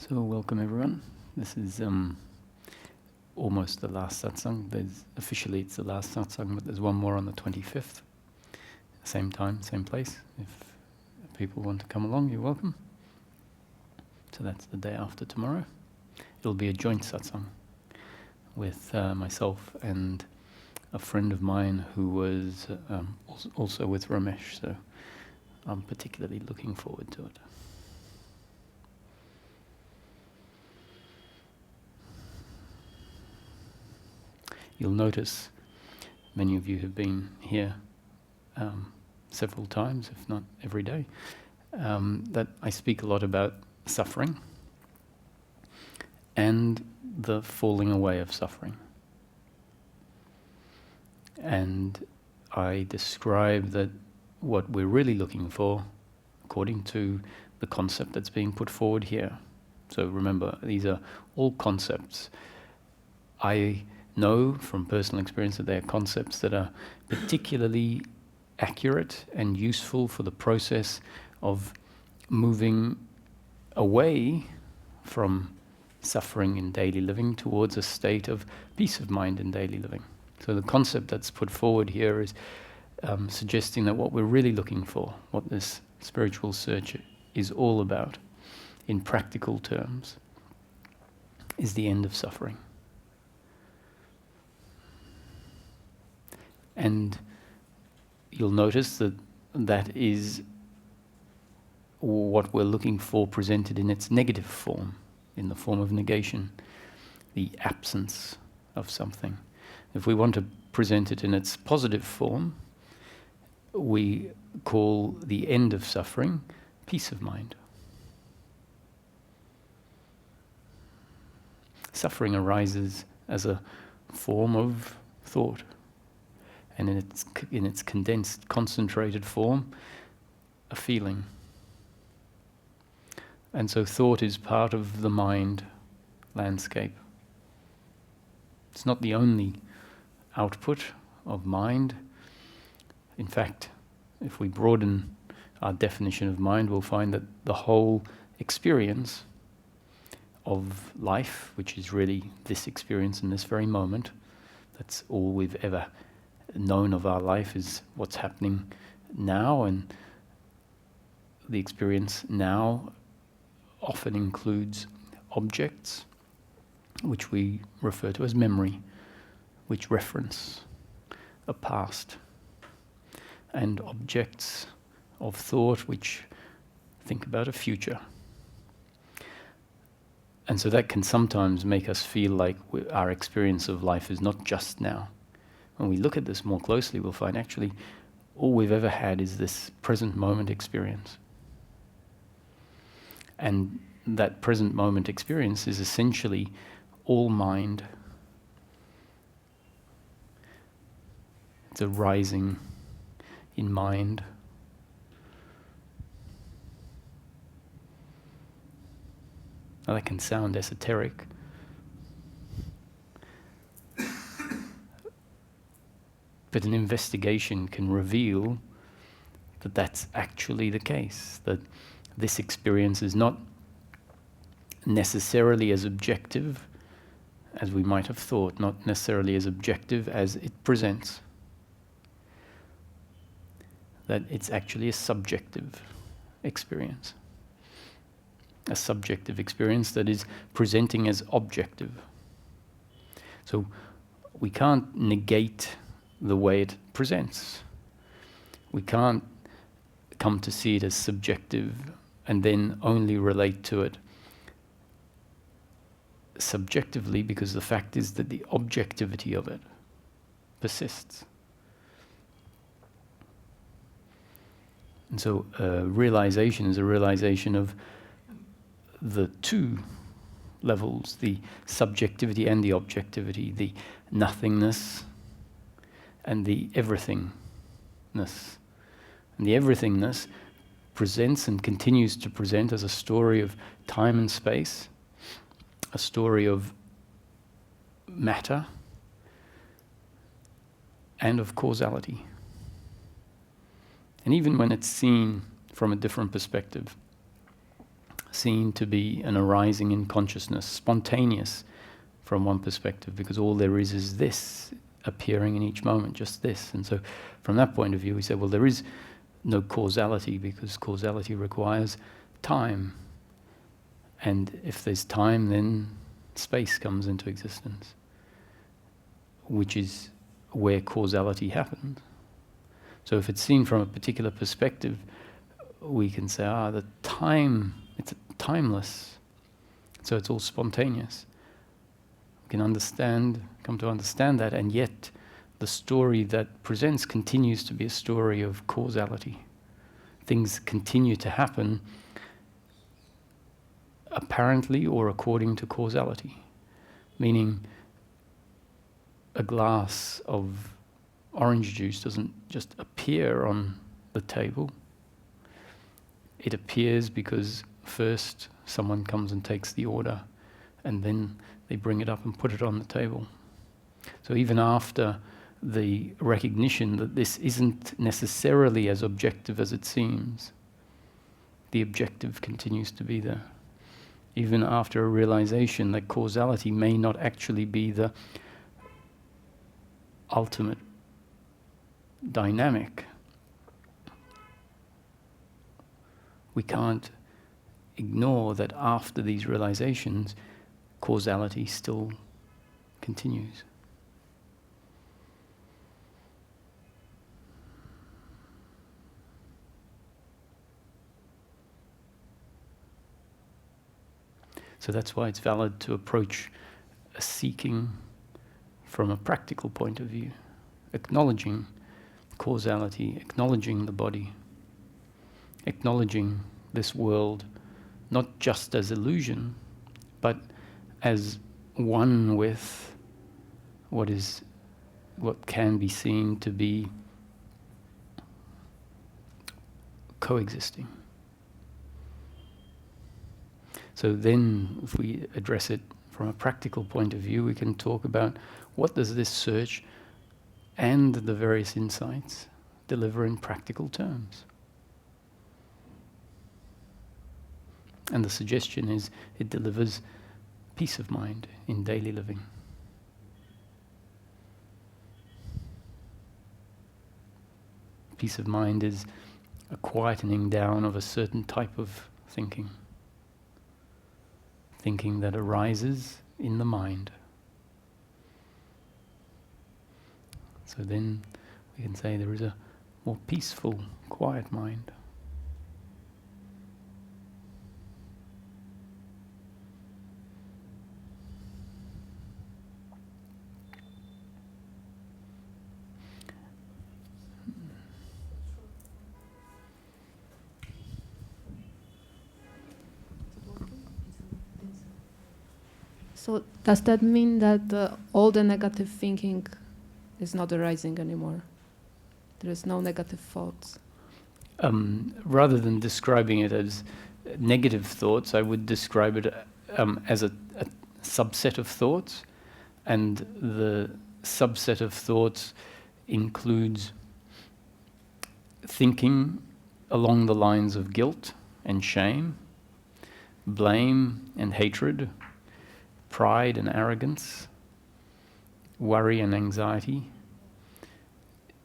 So welcome everyone. This is almost the last satsang. Officially it's the last satsang, but there's one more on the 25th. Same time, same place. If people want to come along, you're welcome. So that's the day after tomorrow. It'll be a joint satsang with myself and a friend of mine who was also with Ramesh. So I'm particularly looking forward to it. You'll notice, many of you have been here several times, if not every day, that I speak a lot about suffering and the falling away of suffering. And I describe that what we're really looking for, according to the concept that's being put forward here. So remember, these are all concepts. I know from personal experience that they are concepts that are particularly accurate and useful for the process of moving away from suffering in daily living towards a state of peace of mind in daily living. So the concept that's put forward here is suggesting that what we're really looking for, what this spiritual search is all about, in practical terms, is the end of suffering. And you'll notice that that is what we're looking for presented in its negative form, in the form of negation, the absence of something. If we want to present it in its positive form, we call the end of suffering peace of mind. Suffering arises as a form of thought, and in its condensed, concentrated form, a feeling. And so thought is part of the mind landscape. It's not the only output of mind. In fact, if we broaden our definition of mind, we'll find that the whole experience of life, which is really this experience in this very moment, that's all we've ever known of our life, is what's happening now, and the experience now often includes objects which we refer to as memory, which reference a past, and objects of thought which think about a future. And so that can sometimes make us feel like our experience of life is not just now. When we look at this more closely, we'll find actually all we've ever had is this present moment experience. And that present moment experience is essentially all mind. It's a rising in mind. Now that can sound esoteric. But an investigation can reveal that that's actually the case, that this experience is not necessarily as objective as we might have thought, not necessarily as objective as it presents. That it's actually a subjective experience. A subjective experience that is presenting as objective. So we can't negate the way it presents. We can't come to see it as subjective and then only relate to it subjectively, because the fact is that the objectivity of it persists. And so realization is a realization of the two levels, the subjectivity and the objectivity, the nothingness and the everythingness. And the everythingness presents and continues to present as a story of time and space, a story of matter, and of causality. And even when it's seen from a different perspective, seen to be an arising in consciousness, spontaneous from one perspective, because all there is this appearing in each moment, just this. And so from that point of view, we say, well, there is no causality, because causality requires time. And if there's time, then space comes into existence, which is where causality happens. So if it's seen from a particular perspective, we can say, the time, it's timeless. So it's all spontaneous. We can come to understand that, and yet the story that presents continues to be a story of causality. Things continue to happen apparently or according to causality, meaning a glass of orange juice doesn't just appear on the table. It appears because first someone comes and takes the order, and then they bring it up and put it on the table. So even after the recognition that this isn't necessarily as objective as it seems, the objective continues to be there. Even after a realization that causality may not actually be the ultimate dynamic, we can't ignore that after these realizations, causality still continues. So that's why it's valid to approach a seeking from a practical point of view, acknowledging causality, acknowledging the body, acknowledging this world not just as illusion, but as one with what can be seen to be coexisting. So then, if we address it from a practical point of view, we can talk about what does this search and the various insights deliver in practical terms. And the suggestion is it delivers peace of mind in daily living. Peace of mind is a quietening down of a certain type of thinking that arises in the mind. So then we can say there is a more peaceful, quiet mind. So does that mean that all the negative thinking is not arising anymore? There is no negative thoughts? Rather than describing it as negative thoughts, I would describe it as a subset of thoughts, and the subset of thoughts includes thinking along the lines of guilt and shame, blame and hatred, pride and arrogance, worry and anxiety,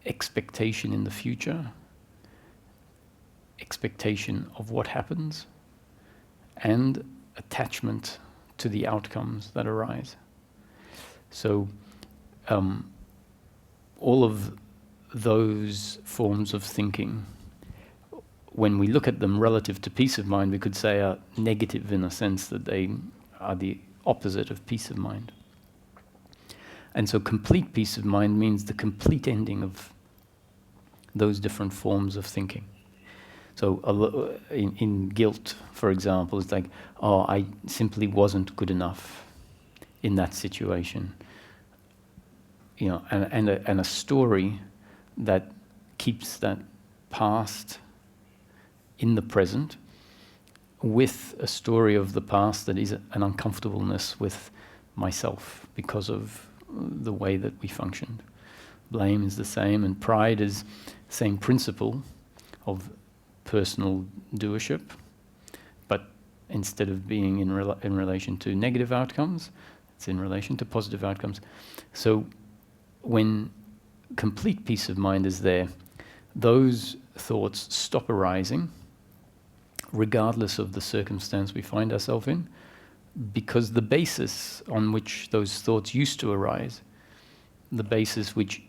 expectation in the future, expectation of what happens, and attachment to the outcomes that arise. So all of those forms of thinking, when we look at them relative to peace of mind, we could say are negative in a sense that they are the opposite of peace of mind. And so complete peace of mind means the complete ending of those different forms of thinking. So in guilt, for example, it's like, I simply wasn't good enough in that situation. And a story that keeps that past in the present, with a story of the past that is an uncomfortableness with myself because of the way that we functioned. Blame is the same, and pride is the same principle of personal doership, but instead of being in relation to negative outcomes, it's in relation to positive outcomes. So when complete peace of mind is there, those thoughts stop arising, regardless of the circumstance we find ourselves in, because the basis on which those thoughts used to arise, the basis which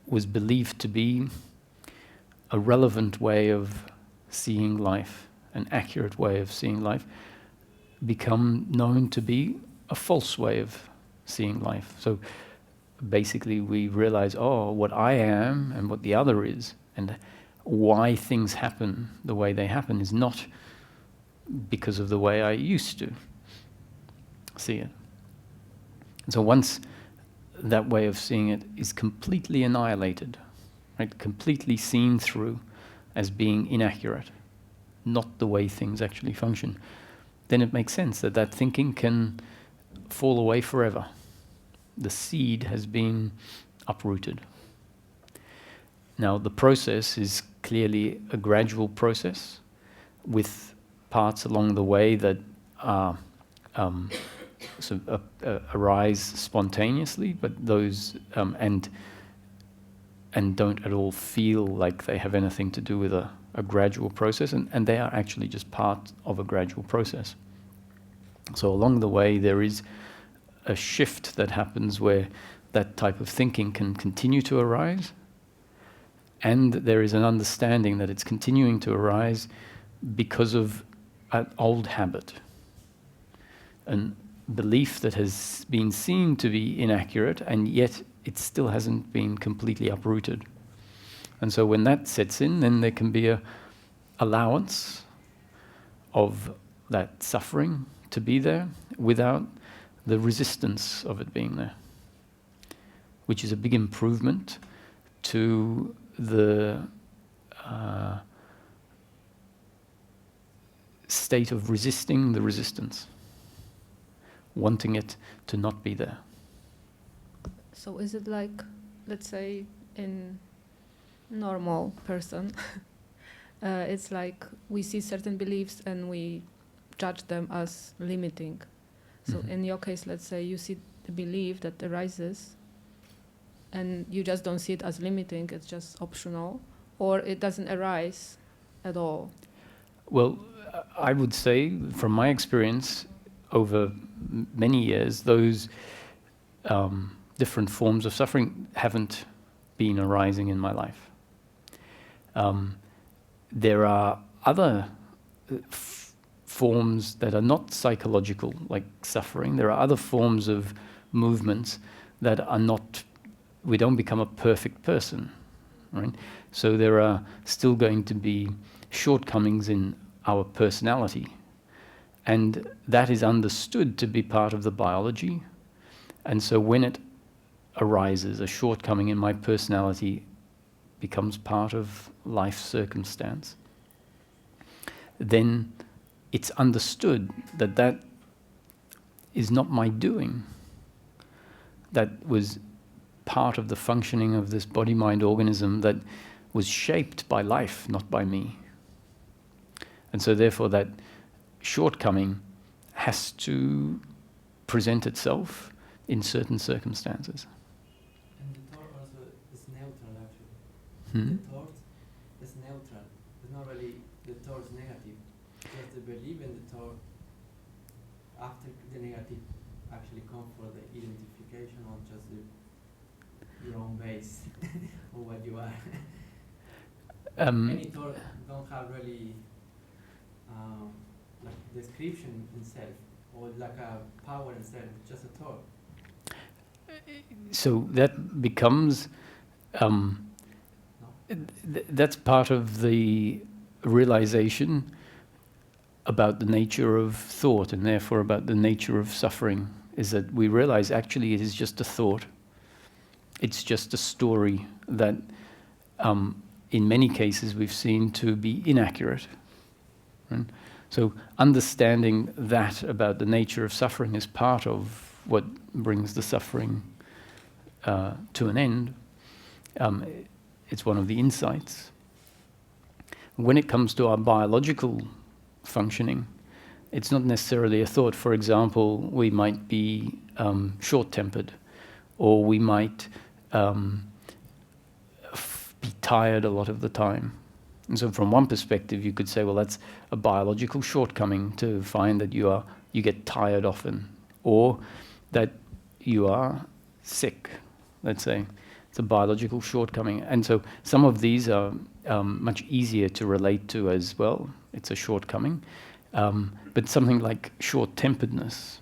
was believed to be a relevant way of seeing life, an accurate way of seeing life, become known to be a false way of seeing life. So basically we realize, oh, what I am and what the other is, and why things happen the way they happen is not because of the way I used to see it. And so once that way of seeing it is completely annihilated, right, completely seen through as being inaccurate, not the way things actually function, then it makes sense that that thinking can fall away forever. The seed has been uprooted. Now, the process is clearly a gradual process with parts along the way that are arise spontaneously, but those and don't at all feel like they have anything to do with a gradual process, and they are actually just part of a gradual process. So along the way there is a shift that happens where that type of thinking can continue to arise, and there is an understanding that it's continuing to arise because of an old habit, an belief that has been seen to be inaccurate, and yet it still hasn't been completely uprooted. And so when that sets in, then there can be a allowance of that suffering to be there without the resistance of it being there, which is a big improvement to the state of resisting the resistance, wanting it to not be there. So is it like, let's say, in normal person, it's like we see certain beliefs and we judge them as limiting. So in your case, let's say you see the belief that arises and you just don't see it as limiting, it's just optional, or it doesn't arise at all. Well, I would say, from my experience over many years, those different forms of suffering haven't been arising in my life. There are other forms that are not psychological, like suffering. There are other forms of movements that are not, we don't become a perfect person, right? So there are still going to be shortcomings in our personality, and that is understood to be part of the biology. And so when it arises, a shortcoming in my personality becomes part of life circumstance, then it's understood that that is not my doing. That was part of the functioning of this body-mind organism that was shaped by life, not by me. And so therefore that shortcoming has to present itself in certain circumstances. And the thought also is neutral, actually. The thought is neutral. It's not really the thought is negative. Just the belief in the thought after the negative actually come for the identification of just your own base of what you are. Any thought don't have really like description in self or like a power in self, just a thought. So that becomes that's part of the realization about the nature of thought, and therefore about the nature of suffering, is that we realize actually it is just a thought. It's just a story that in many cases we've seen to be inaccurate. Right? So understanding that about the nature of suffering is part of what brings the suffering to an end. It's one of the insights. When it comes to our biological functioning, It's not necessarily a thought. For example, we might be short-tempered, or we might be tired a lot of the time. And so from one perspective, you could say, well, that's a biological shortcoming to find that you get tired often, or that you are sick, let's say. It's a biological shortcoming. And so some of these are much easier to relate to as well. It's a shortcoming. But something like short-temperedness,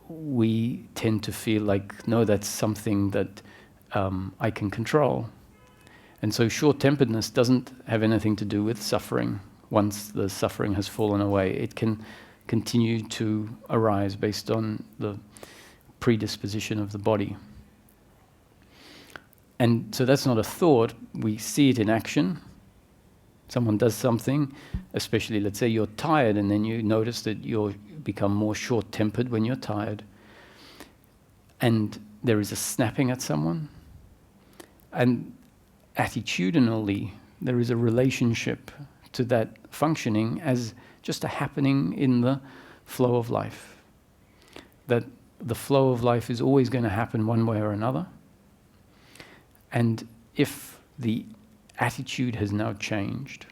we tend to feel like, no, that's something that I can control. And so short-temperedness doesn't have anything to do with suffering. Once the suffering has fallen away, it can continue to arise based on the predisposition of the body. And so that's not a thought. We see it in action. Someone does something, especially, let's say you're tired, and then you notice that you become more short-tempered when you're tired. And there is a snapping at someone. And attitudinally, there is a relationship to that functioning as just a happening in the flow of life. That the flow of life is always going to happen one way or another. And if the attitude has now changed,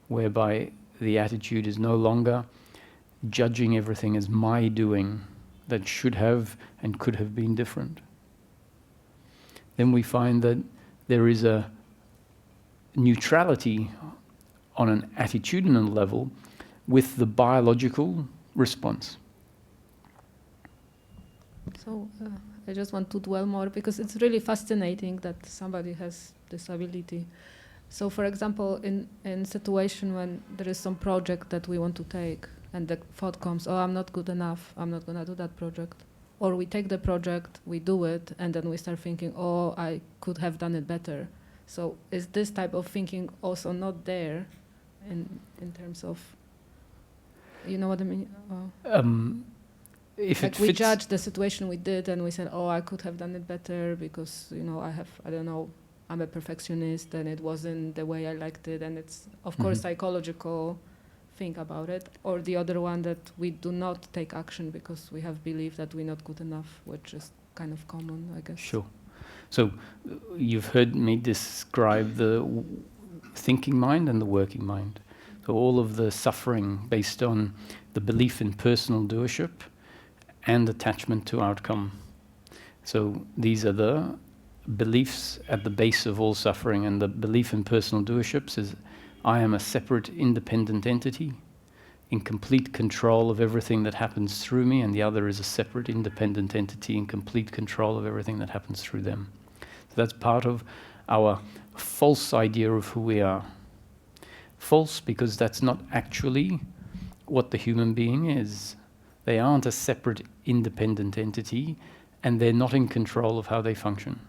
whereby the attitude is no longer judging everything as my doing that should have and could have been different, then we find that there is a neutrality on an attitudinal level with the biological response. So I just want to dwell more, because it's really fascinating that somebody has this ability. So for example, in situation when there is some project that we want to take, and the thought comes, oh, I'm not good enough, I'm not going to do that project. Or we take the project, we do it, and then we start thinking, oh, I could have done it better. So is this type of thinking also not there in terms of, you know what I mean? If like it we fits, judge the situation we did, and we said, oh, I could have done it better because, I'm a perfectionist and it wasn't the way I liked it. And it's, of course, psychological thing about it. Or the other one, that we do not take action because we have believed that we're not good enough, which is kind of common, I guess. Sure. So you've heard me describe the thinking mind and the working mind. So all of the suffering based on the belief in personal doership and attachment to outcome. So these are the beliefs at the base of all suffering, and the belief in personal doerships is I am a separate independent entity in complete control of everything that happens through me, and the other is a separate independent entity in complete control of everything that happens through them. So that's part of our false idea of who we are. False because that's not actually what the human being is. They aren't a separate independent entity, and they're not in control of how they function.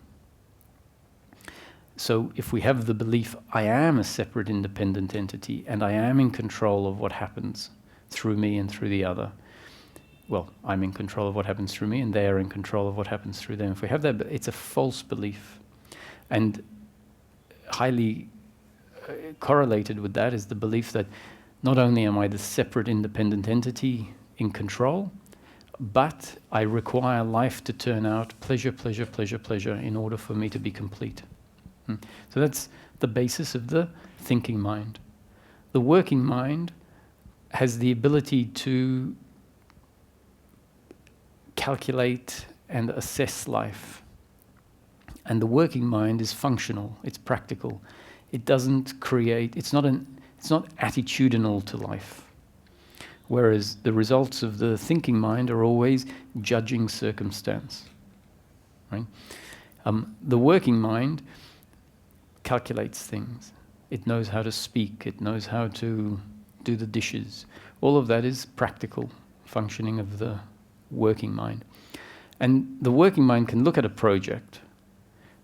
So if we have the belief, I am a separate independent entity, and I am in control of what happens through me and through the other, well, I'm in control of what happens through me, and they are in control of what happens through them. If we have that, it's a false belief. And highly correlated with that is the belief that not only am I the separate independent entity in control, but I require life to turn out pleasure, pleasure, pleasure, pleasure in order for me to be complete. So that's the basis of the thinking mind. The working mind has the ability to calculate and assess life. And the working mind is functional, it's practical. It doesn't create, it's not attitudinal to life. Whereas the results of the thinking mind are always judging circumstance. Right? The working mind calculates things. It knows how to speak, it knows how to do the dishes. All of that is practical functioning of the working mind. And the working mind can look at a project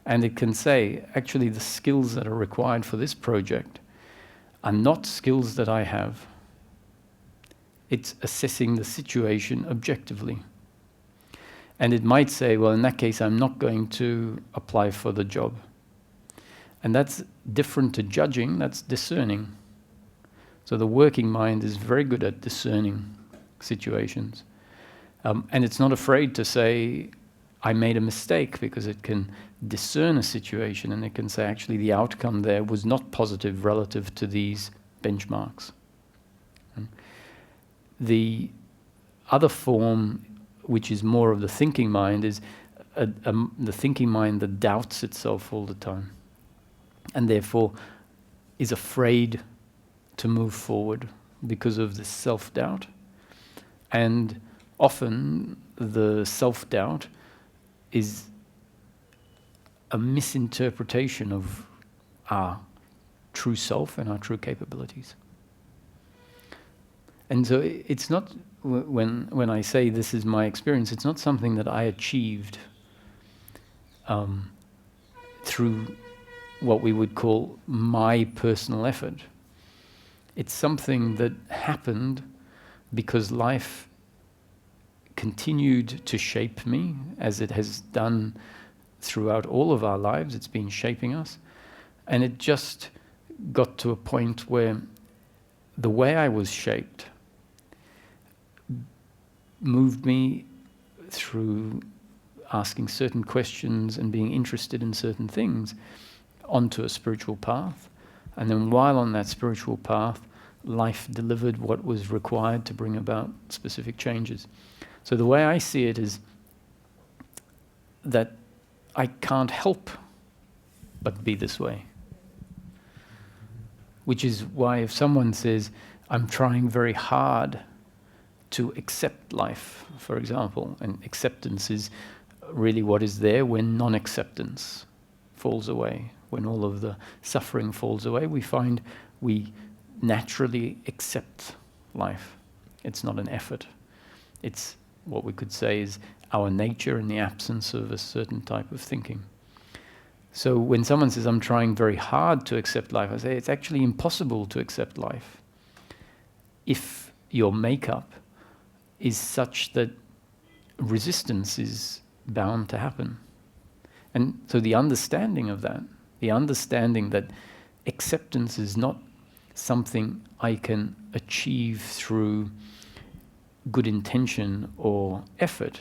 and it can say, actually the skills that are required for this project are not skills that I have. It's assessing the situation objectively. And it might say, well, in that case, I'm not going to apply for the job. And that's different to judging, that's discerning. So the working mind is very good at discerning situations. And it's not afraid to say, I made a mistake, because it can discern a situation and it can say, actually, the outcome there was not positive relative to these benchmarks. The other form, which is more of the thinking mind, is the thinking mind that doubts itself all the time and therefore is afraid to move forward because of this self-doubt. And often the self-doubt is a misinterpretation of our true self and our true capabilities. And so it's not, when I say this is my experience, it's not something that I achieved through what we would call my personal effort. It's something that happened because life continued to shape me, as it has done throughout all of our lives. It's been shaping us. And it just got to a point where the way I was shaped moved me through asking certain questions and being interested in certain things onto a spiritual path. And then while on that spiritual path, life delivered what was required to bring about specific changes. So the way I see it is that I can't help but be this way. Which is why if someone says, I'm trying very hard to accept life, for example, and acceptance is really what is there when non-acceptance falls away. When all of the suffering falls away, we find we naturally accept life. It's not an effort. It's what we could say is our nature in the absence of a certain type of thinking. So when someone says, I'm trying very hard to accept life, I say, it's actually impossible to accept life if your makeup is such that resistance is bound to happen. And so the understanding of that, the understanding that acceptance is not something I can achieve through good intention or effort,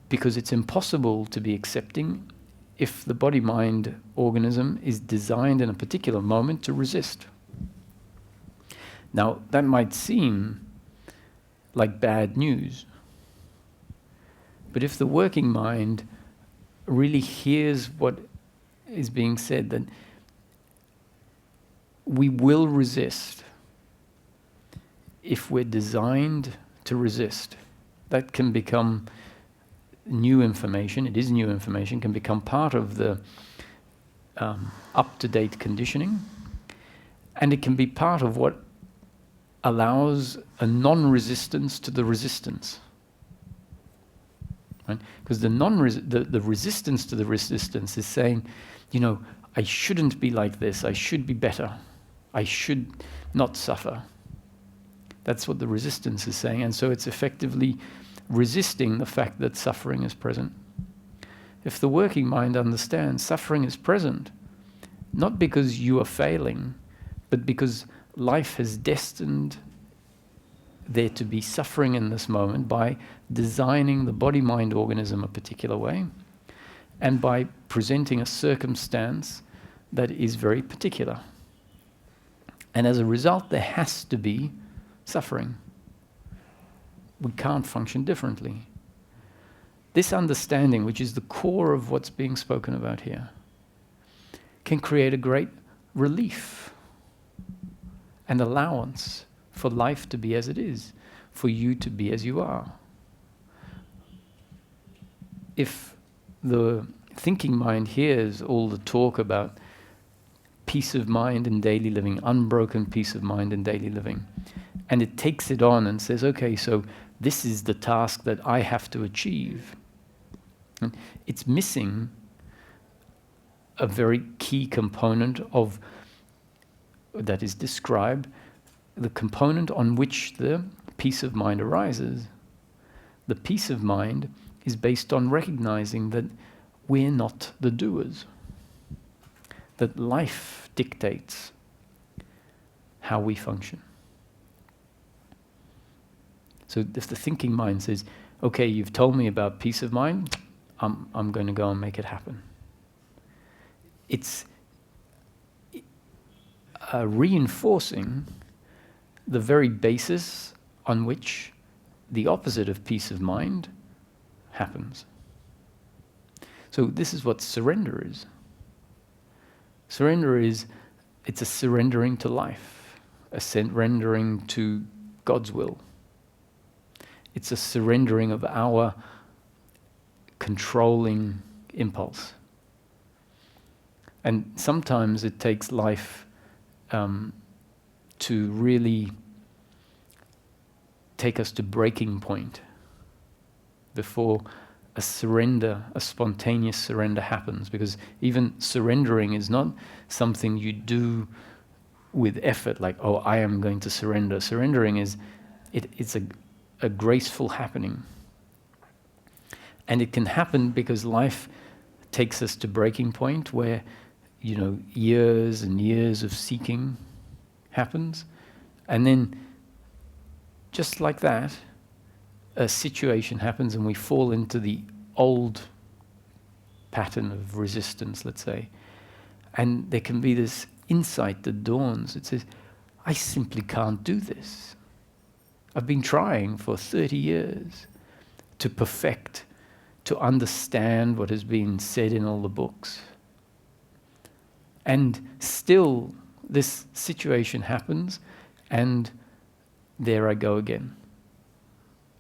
because it's impossible to be accepting if the body-mind organism is designed in a particular moment to resist. Now, that might seem like bad news, but if the working mind really hears what is being said, then we will resist if we're designed to resist. That can become new information. It is new information, can become part of the up-to-date conditioning, and it can be part of what allows a non-resistance to the resistance. Right? Because the resistance to the resistance is saying, you know, I shouldn't be like this, I should be better, I should not suffer. That's what the resistance is saying, and so it's effectively resisting the fact that suffering is present. If the working mind understands suffering is present, not because you are failing, but because life has destined there to be suffering in this moment by designing the body-mind organism a particular way and by presenting a circumstance that is very particular. And as a result, there has to be suffering. We can't function differently. This understanding, which is the core of what's being spoken about here, can create a great relief and allowance for life to be as it is, for you to be as you are. If the thinking mind hears all the talk about peace of mind in daily living, unbroken peace of mind in daily living, and it takes it on and says, okay, so this is the task that I have to achieve, and it's missing a very key component of that is described, the component on which the peace of mind arises. The peace of mind is based on recognizing that we're not the doers, that life dictates, how we function. So if the thinking mind says, okay, you've told me about peace of mind, I'm going to go and make it happen. It's reinforcing the very basis on which the opposite of peace of mind happens. So this is what surrender is. Surrender is, it's a surrendering to life, a surrendering to God's will. It's a surrendering of our controlling impulse. And sometimes it takes life to really take us to breaking point before a surrender, a spontaneous surrender happens. Because even surrendering is not something you do with effort, like, oh, I am going to surrender. Surrendering is, it's a graceful happening. And it can happen because life takes us to breaking point where, years and years of seeking happens. And then, just like that, a situation happens and we fall into the old pattern of resistance, let's say. And there can be this insight that dawns. It says, I simply can't do this. I've been trying for 30 years to perfect, to understand what has been said in all the books. And still, this situation happens, and there I go again,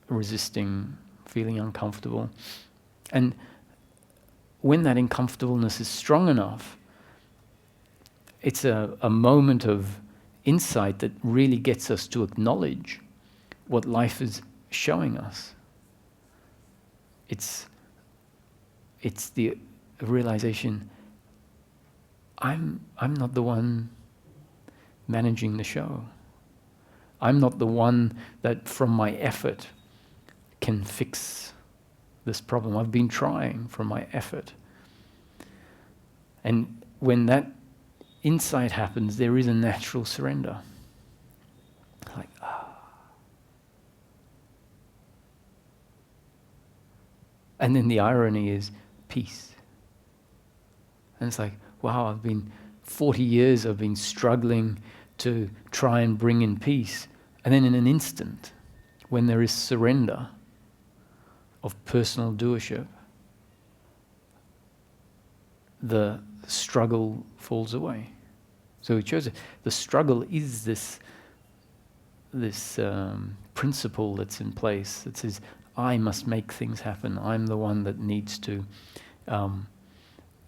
resisting, feeling uncomfortable. And when that uncomfortableness is strong enough, it's a moment of insight that really gets us to acknowledge what life is showing us. It's the realization, I'm not the one managing the show. I'm not the one that from my effort can fix this problem. I've been trying from my effort. And when that insight happens, there is a natural surrender. Like, And then the irony is peace. And it's like, wow, I've been 40 years, I've been struggling to try and bring in peace. And then in an instant, when there is surrender of personal doership, the struggle falls away. So it shows that the struggle is this principle that's in place that says, I must make things happen. I'm the one that needs to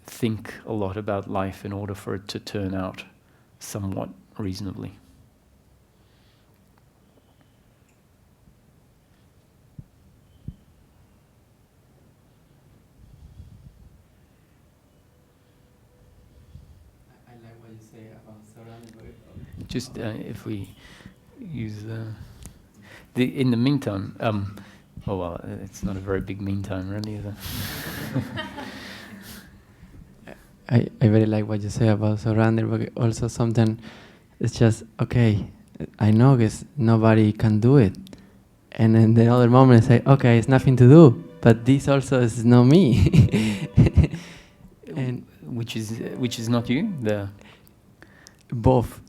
think a lot about life in order for it to turn out somewhat reasonably. I like what you say about surrender. Just if we use in the meantime, oh well, it's not a very big meantime really, is it? I very like what you say about surrender, but also sometimes it's just, okay, I know guess nobody can do it. And then the other moment I say, okay, it's nothing to do, but this also is not me. And which is not you? Both.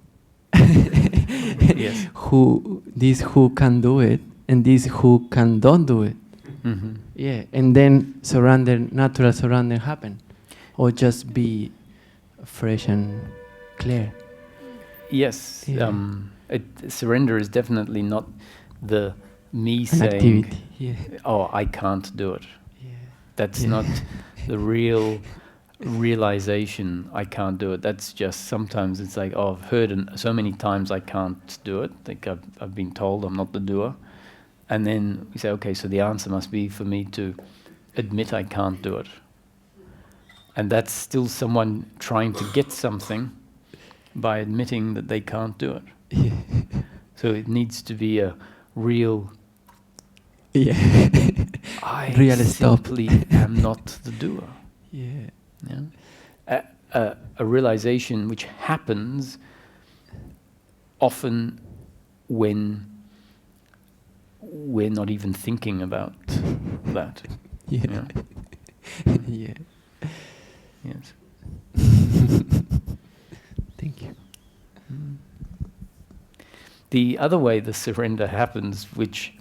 Yes. Who can do it, and this who can don't do it. Mm-hmm. Yeah, and then natural surrender happen. Or just be fresh and clear. Yes, Yeah. Surrender is definitely not the me An saying, activity. Yeah. oh, I can't do it. Yeah. That's Yeah. not the real realization, I can't do it. That's just sometimes it's like, oh, I've heard so many times I can't do it. Like I've been told I'm not the doer. And then we say, okay, so the answer must be for me to admit I can't do it. And that's still someone trying to get something by admitting that they can't do it. Yeah. So it needs to be a real, Yeah. I Real stop. simply am not the doer. Yeah. Yeah? A realization which happens often when we're not even thinking about that. Yeah. Yeah. Yeah. Yes. Thank you. The other way the surrender happens, which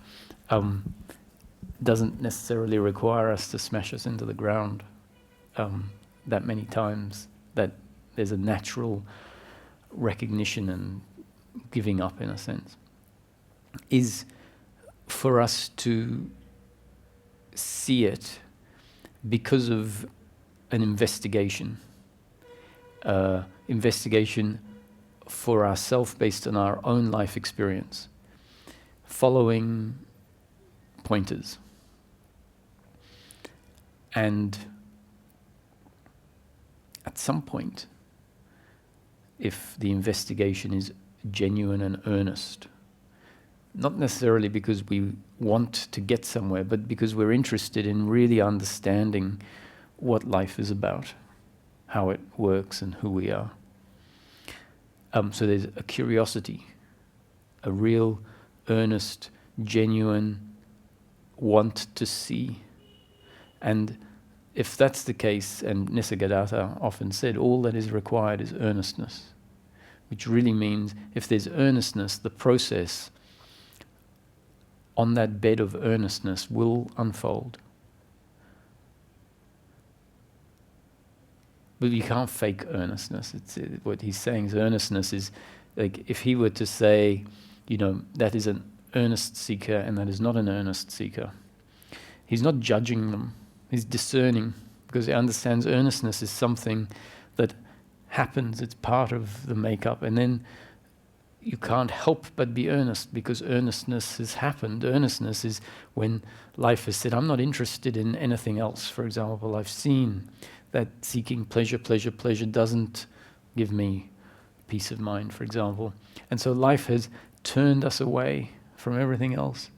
doesn't necessarily require us to smash us into the ground that many times, that there's a natural recognition and giving up in a sense, is for us to see it because of an investigation. Investigation for ourselves based on our own life experience, following pointers. And at some point, if the investigation is genuine and earnest, not necessarily because we want to get somewhere, but because we're interested in really understanding what life is about, how it works and who we are. So there's a curiosity, a real, earnest, genuine want to see. And if that's the case, and Nisargadatta often said, all that is required is earnestness, which really means if there's earnestness, the process on that bed of earnestness will unfold. But you can't fake earnestness. What he's saying is earnestness is, like, if he were to say, that is an earnest seeker and that is not an earnest seeker, he's not judging them. He's discerning, because he understands earnestness is something that happens. It's part of the makeup, and then you can't help but be earnest because earnestness has happened. Earnestness is when life has said, I'm not interested in anything else. For example, I've seen that seeking pleasure doesn't give me peace of mind, for example. And so life has turned us away from everything else.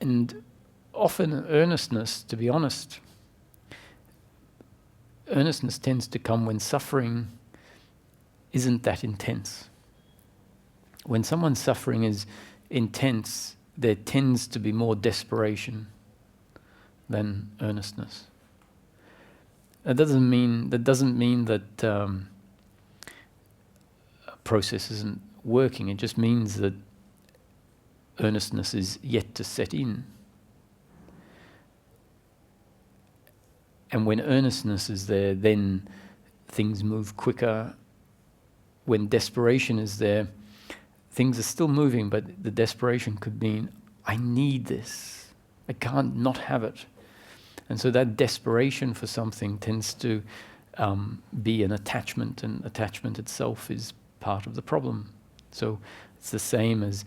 And often earnestness, to be honest, earnestness tends to come when suffering isn't that intense. When someone's suffering is intense, there tends to be more desperation than earnestness. That doesn't mean that a process isn't working. It just means that earnestness is yet to set in. And when earnestness is there, then things move quicker. When desperation is there, things are still moving, but the desperation could mean, I need this. I can't not have it. And so that desperation for something tends to be an attachment, and attachment itself is part of the problem. So it's the same as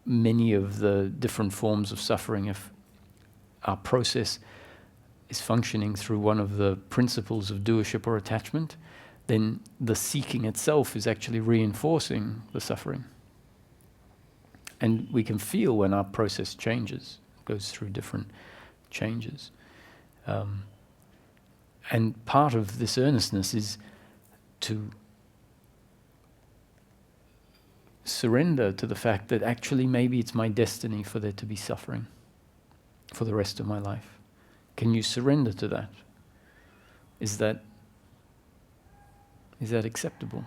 many of the different forms of suffering. If our process is functioning through one of the principles of doership or attachment, then the seeking itself is actually reinforcing the suffering. And we can feel when our process changes, goes through different changes. And part of this earnestness is to surrender to the fact that actually maybe it's my destiny for there to be suffering for the rest of my life. Can you surrender to that? Is that acceptable?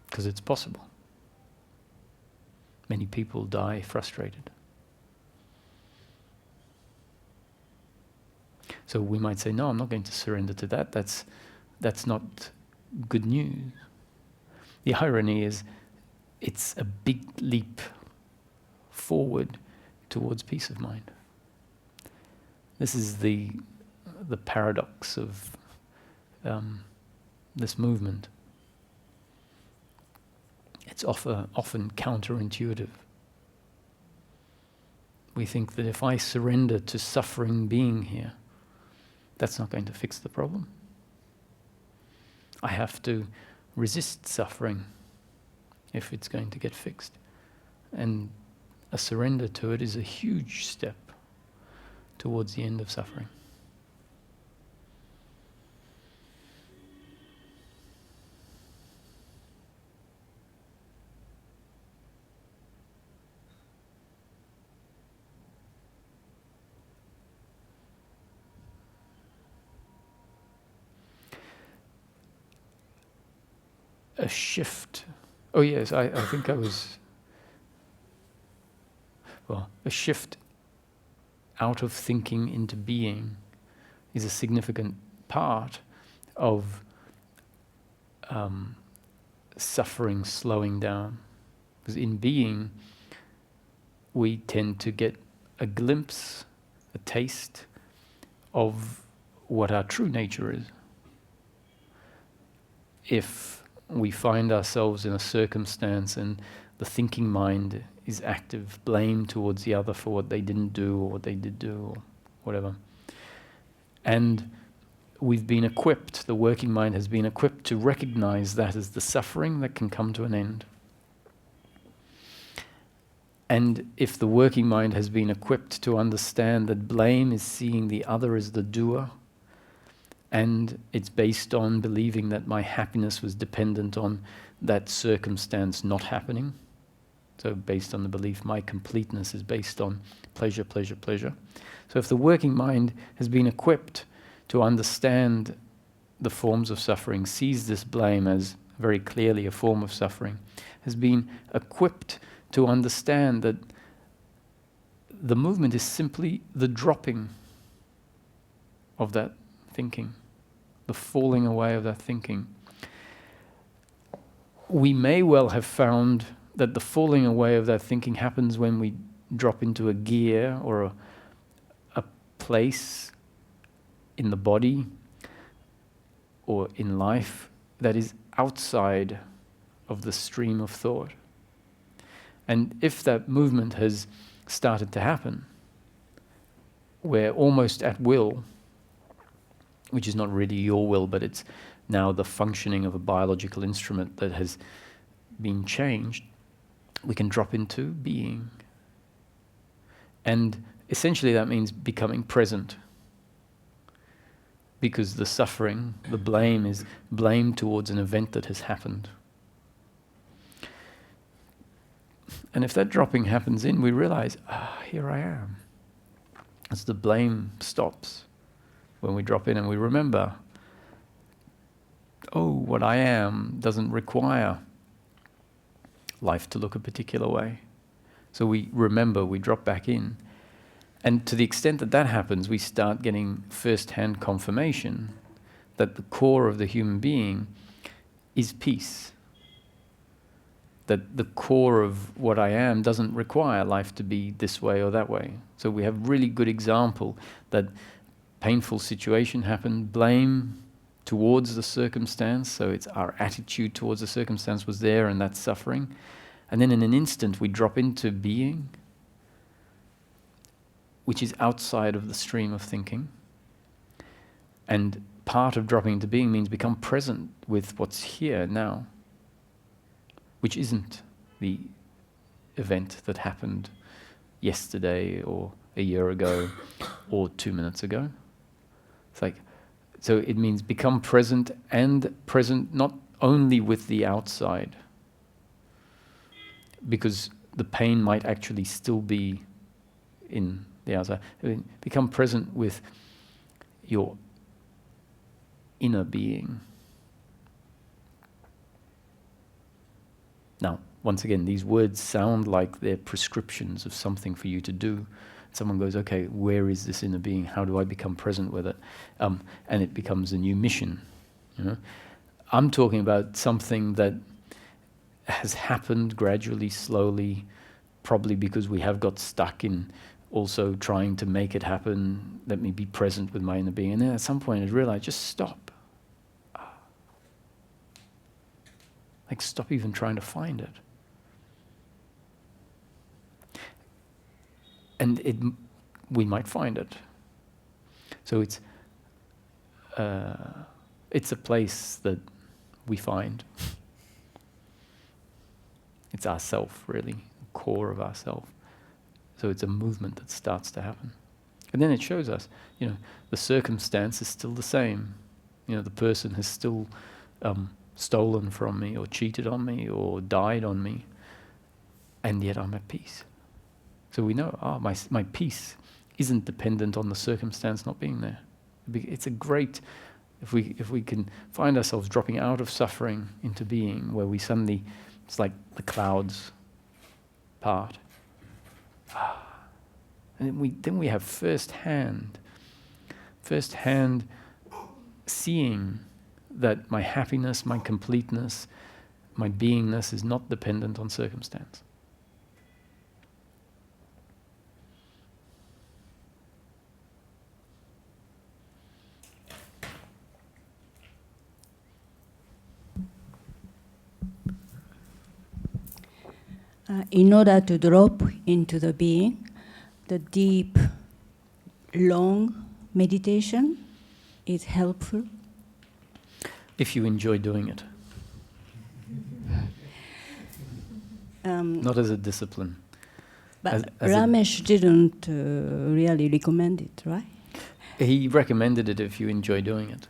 Because it's possible. Many people die frustrated. So we might say, no, I'm not going to surrender to that. That's not good news. The irony is, it's a big leap forward towards peace of mind. This is the paradox of this movement. It's often counterintuitive. We think that if I surrender to suffering being here, that's not going to fix the problem. I have to resist suffering if it's going to get fixed. And a surrender to it is a huge step towards the end of suffering. A shift. Oh yes, I think I was... Well, a shift out of thinking into being is a significant part of suffering slowing down. Because in being, we tend to get a glimpse, a taste of what our true nature is. If we find ourselves in a circumstance and the thinking mind is active, blame towards the other for what they didn't do or what they did do or whatever. And we've been equipped, the working mind has been equipped to recognize that as the suffering that can come to an end. And if the working mind has been equipped to understand that blame is seeing the other as the doer, and it's based on believing that my happiness was dependent on that circumstance not happening. So based on the belief my completeness is based on pleasure, pleasure, pleasure. So if the working mind has been equipped to understand the forms of suffering, sees this blame as very clearly a form of suffering, has been equipped to understand that the movement is simply the dropping of that thinking, the falling away of that thinking. We may well have found that the falling away of that thinking happens when we drop into a gear or a place in the body or in life that is outside of the stream of thought. And if that movement has started to happen, where almost at will, which is not really your will, but it's now the functioning of a biological instrument that has been changed, we can drop into being. And essentially that means becoming present. Because the suffering, the blame, is blame towards an event that has happened. And if that dropping happens in, we realize, here I am. As the blame stops, when we drop in and we remember, what I am doesn't require life to look a particular way. So we remember, we drop back in. And to the extent that that happens, we start getting first-hand confirmation that the core of the human being is peace. That the core of what I am doesn't require life to be this way or that way. So we have really good example that painful situation happened, blame towards the circumstance, so it's our attitude towards the circumstance was there and that's suffering. And then in an instant we drop into being, which is outside of the stream of thinking. And part of dropping into being means become present with what's here now, which isn't the event that happened yesterday or a year ago or 2 minutes ago. It's like, so it means become present, and present not only with the outside, because the pain might actually still be in the outside. I mean, become present with your inner being. Now, once again, these words sound like they're prescriptions of something for you to do. Someone goes, okay, where is this inner being? How do I become present with it? And it becomes a new mission. You know? I'm talking about something that has happened gradually, slowly, probably because we have got stuck in also trying to make it happen. Let me be present with my inner being. And then at some point I realized, just stop. Like, stop even trying to find it. And we might find it. So it's a place that we find. It's ourself, really, the core of ourself. So it's a movement that starts to happen. And then it shows us, the circumstance is still the same. The person has still stolen from me or cheated on me or died on me, and yet I'm at peace. So we know, my peace isn't dependent on the circumstance not being there. It's a great, if we can find ourselves dropping out of suffering into being, where we suddenly, it's like the clouds part. And then we have first-hand seeing that my happiness, my completeness, my beingness is not dependent on circumstance. In order to drop into the being, the deep, long meditation is helpful. If you enjoy doing it. Not as a discipline. But Ramesh didn't really recommend it, right? He recommended it if you enjoy doing it.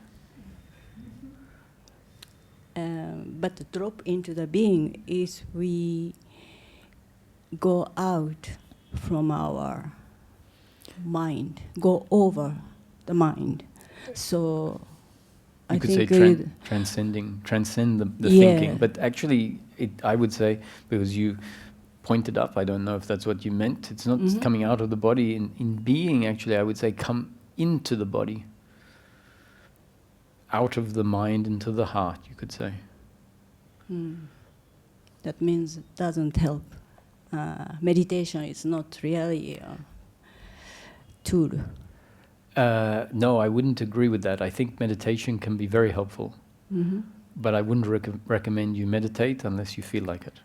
But the drop into the being is we go out from our mind, go over the mind. So You I could think say transcend the thinking. But actually, I would say, because you pointed up, I don't know if that's what you meant, it's not coming out of the body. In being, actually, I would say come into the body. Out of the mind into the heart, you could say. That means it doesn't help. Meditation is not really a tool. No, I wouldn't agree with that. I think meditation can be very helpful. But I wouldn't recommend you meditate unless you feel like it.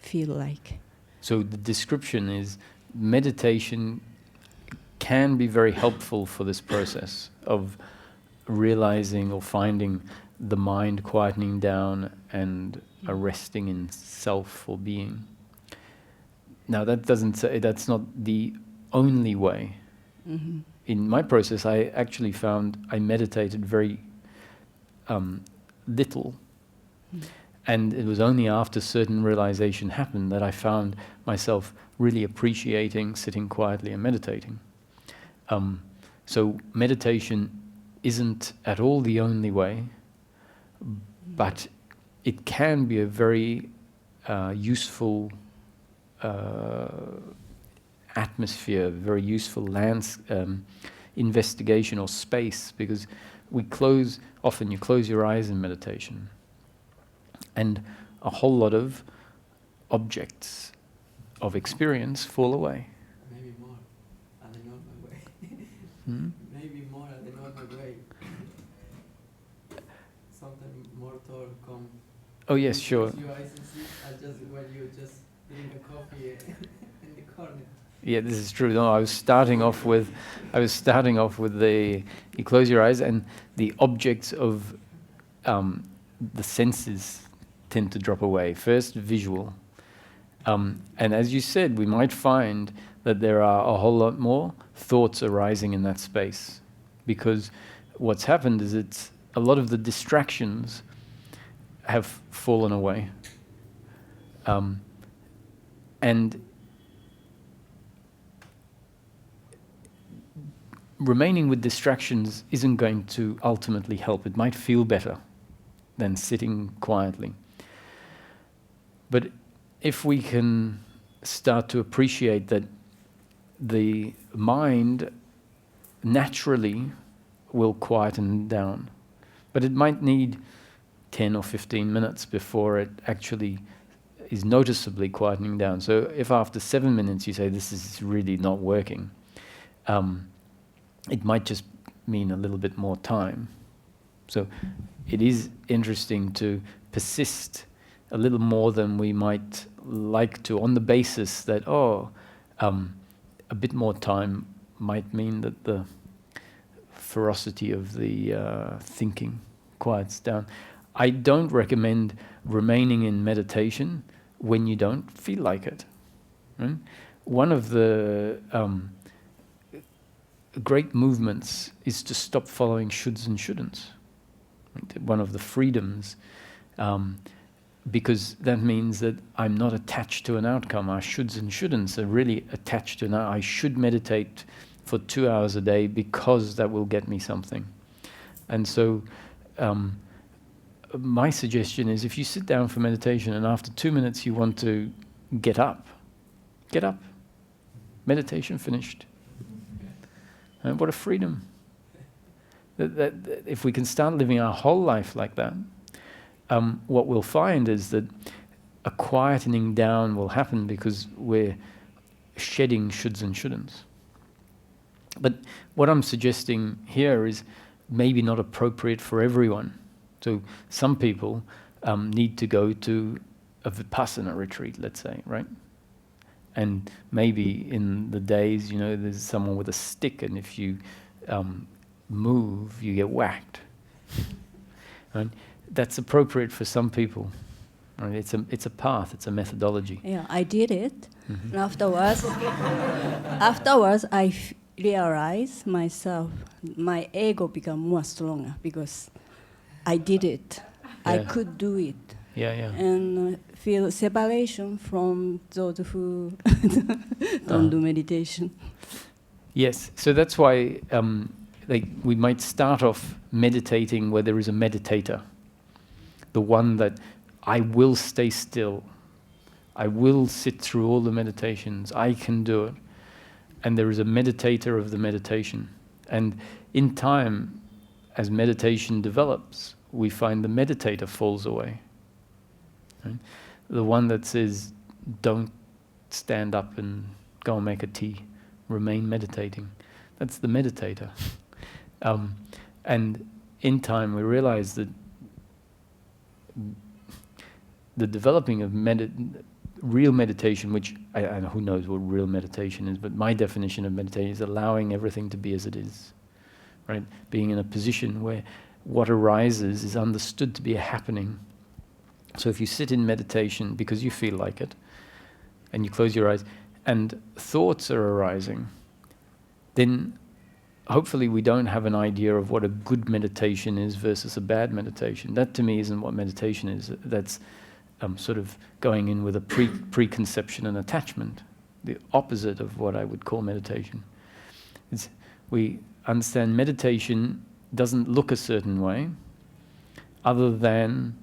Feel like. So the description is meditation can be very helpful for this process of realizing or finding the mind quietening down and resting in self or being. Now that doesn't say that's not the only way. In my process, I actually found I meditated very little. And it was only after certain realization happened that I found myself really appreciating sitting quietly and meditating. So meditation isn't at all the only way, but it can be a very useful atmosphere, very useful investigation or space, because often you close your eyes in meditation, and a whole lot of objects of experience fall away. Maybe more at the normal way. Maybe more at the normal way. Sometimes more thought come. Oh yes, sure. Close your eyes and see, while you just drink a coffee in the corner. Yeah, this is true. No, I was starting off with you close your eyes and the objects of the senses tend to drop away. First, visual. And as you said, we might find that there are a whole lot more thoughts arising in that space, because what's happened is it's a lot of the distractions have fallen away. And remaining with distractions isn't going to ultimately help. It might feel better than sitting quietly. But if we can start to appreciate that the mind naturally will quieten down, but it might need 10 or 15 minutes before it actually is noticeably quietening down. So if after 7 minutes you say this is really not working, it might just mean a little bit more time. So it is interesting to persist a little more than we might like to, on the basis that, a bit more time might mean that the ferocity of the thinking quiets down. I don't recommend remaining in meditation when you don't feel like it. Right? One of the great movements is to stop following shoulds and shouldn'ts. Right? One of the freedoms, because that means that I'm not attached to an outcome. Our shoulds and shouldn'ts are really attached to an outcome. I should meditate for 2 hours a day because that will get me something. And so my suggestion is, if you sit down for meditation and after 2 minutes you want to get up. Meditation finished. And what a freedom. That if we can start living our whole life like that, what we'll find is that a quietening down will happen because we're shedding shoulds and shouldn'ts. But what I'm suggesting here is maybe not appropriate for everyone. So some people need to go to a Vipassana retreat, let's say, right? And maybe in the days, there's someone with a stick, and if you move, you get whacked. Right? That's appropriate for some people. Right? It's a path. It's a methodology. Yeah, I did it. And afterwards, I realized myself, my ego became more stronger because I did it. Yeah. I could do it. Yeah. And feel separation from those who don't do meditation. Yes. So that's why we might start off meditating where there is a meditator. The one that I will stay still. I will sit through all the meditations. I can do it. And there is a meditator of the meditation. And in time, as meditation develops, we find the meditator falls away. Right? The one that says, don't stand up and go and make a tea. Remain meditating. That's the meditator. And in time, we realize that the developing of real meditation, which who knows what real meditation is, but my definition of meditation is allowing everything to be as it is, right? Being in a position where what arises is understood to be a happening. So if you sit in meditation because you feel like it, and you close your eyes, and thoughts are arising, then hopefully we don't have an idea of what a good meditation is versus a bad meditation. That to me isn't what meditation is. That's sort of going in with a preconception and attachment, the opposite of what I would call meditation. We understand meditation doesn't look a certain way other than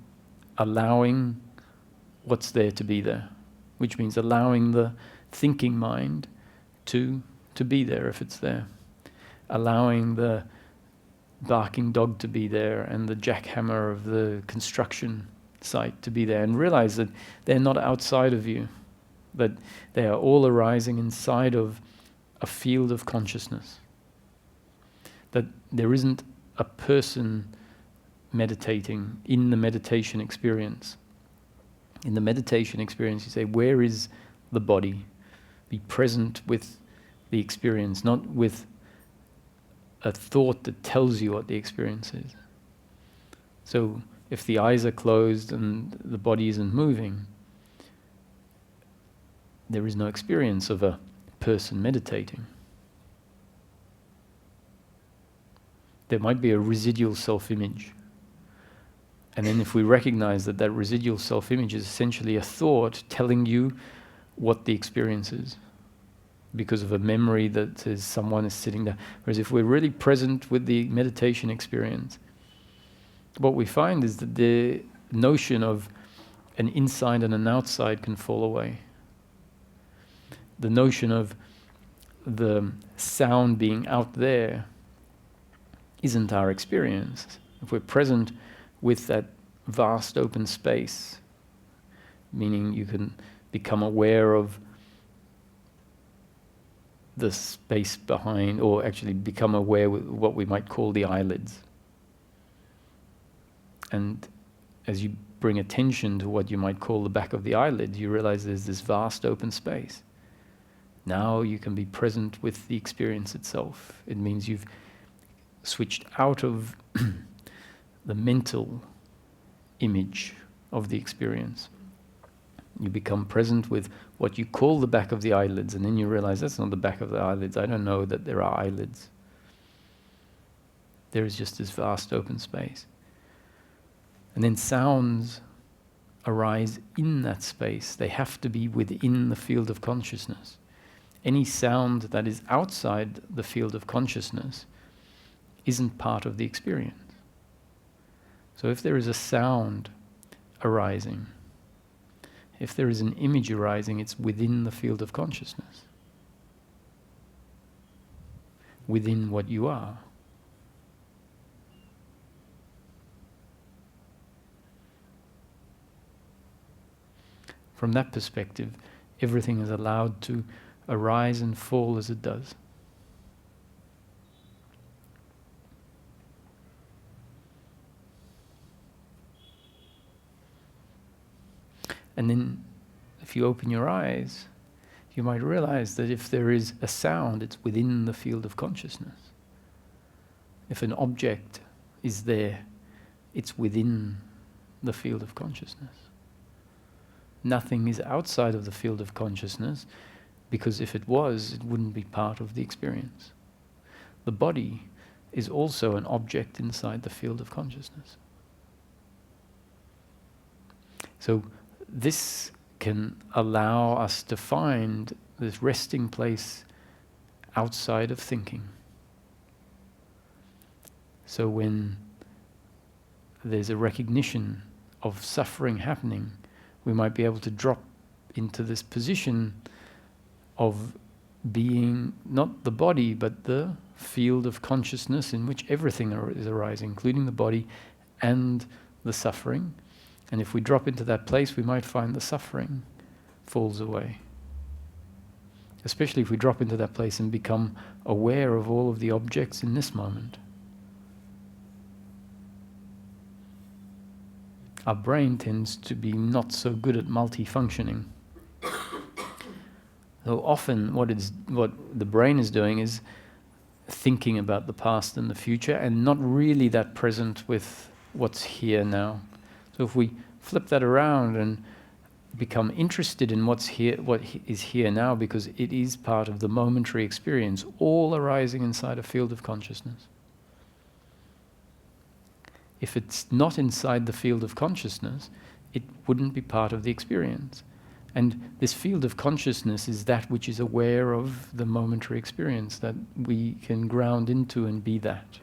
allowing what's there to be there, which means allowing the thinking mind to be there if it's there, allowing the barking dog to be there and the jackhammer of the construction site to be there, and realize that they're not outside of you, that they are all arising inside of a field of consciousness, that there isn't a person meditating in the meditation experience. In the meditation experience, you say, where is the body? Be present with the experience, not with a thought that tells you what the experience is. So if the eyes are closed and the body isn't moving, there is no experience of a person meditating. There might be a residual self-image. And then if we recognize that that residual self-image is essentially a thought telling you what the experience is, because of a memory that says someone is sitting there. Whereas if we're really present with the meditation experience, what we find is that the notion of an inside and an outside can fall away. The notion of the sound being out there isn't our experience. If we're present with that vast open space, meaning you can become aware of the space behind, or actually become aware with what we might call the eyelids. And as you bring attention to what you might call the back of the eyelid, you realize there's this vast open space. Now you can be present with the experience itself. It means you've switched out of the mental image of the experience. You become present with what you call the back of the eyelids, and then you realize that's not the back of the eyelids. I don't know that there are eyelids. There is just this vast open space. And then sounds arise in that space. They have to be within the field of consciousness. Any sound that is outside the field of consciousness isn't part of the experience. So if there is a sound arising, if there is an image arising, it's within the field of consciousness, within what you are. From that perspective, everything is allowed to arise and fall as it does. And then, if you open your eyes, you might realize that if there is a sound, it's within the field of consciousness. If an object is there, it's within the field of consciousness. Nothing is outside of the field of consciousness, because if it was, it wouldn't be part of the experience. The body is also an object inside the field of consciousness. So this can allow us to find this resting place outside of thinking. So when there's a recognition of suffering happening, we might be able to drop into this position of being not the body, but the field of consciousness in which everything is arising, including the body and the suffering. And if we drop into that place, we might find the suffering falls away. Especially if we drop into that place and become aware of all of the objects in this moment. Our brain tends to be not so good at multifunctioning. So often what the brain is doing is thinking about the past and the future and not really that present with what's here now. So if we flip that around and become interested in what is here now, because it is part of the momentary experience, all arising inside a field of consciousness. If it's not inside the field of consciousness, it wouldn't be part of the experience. And this field of consciousness is that which is aware of the momentary experience, that we can ground into and be that.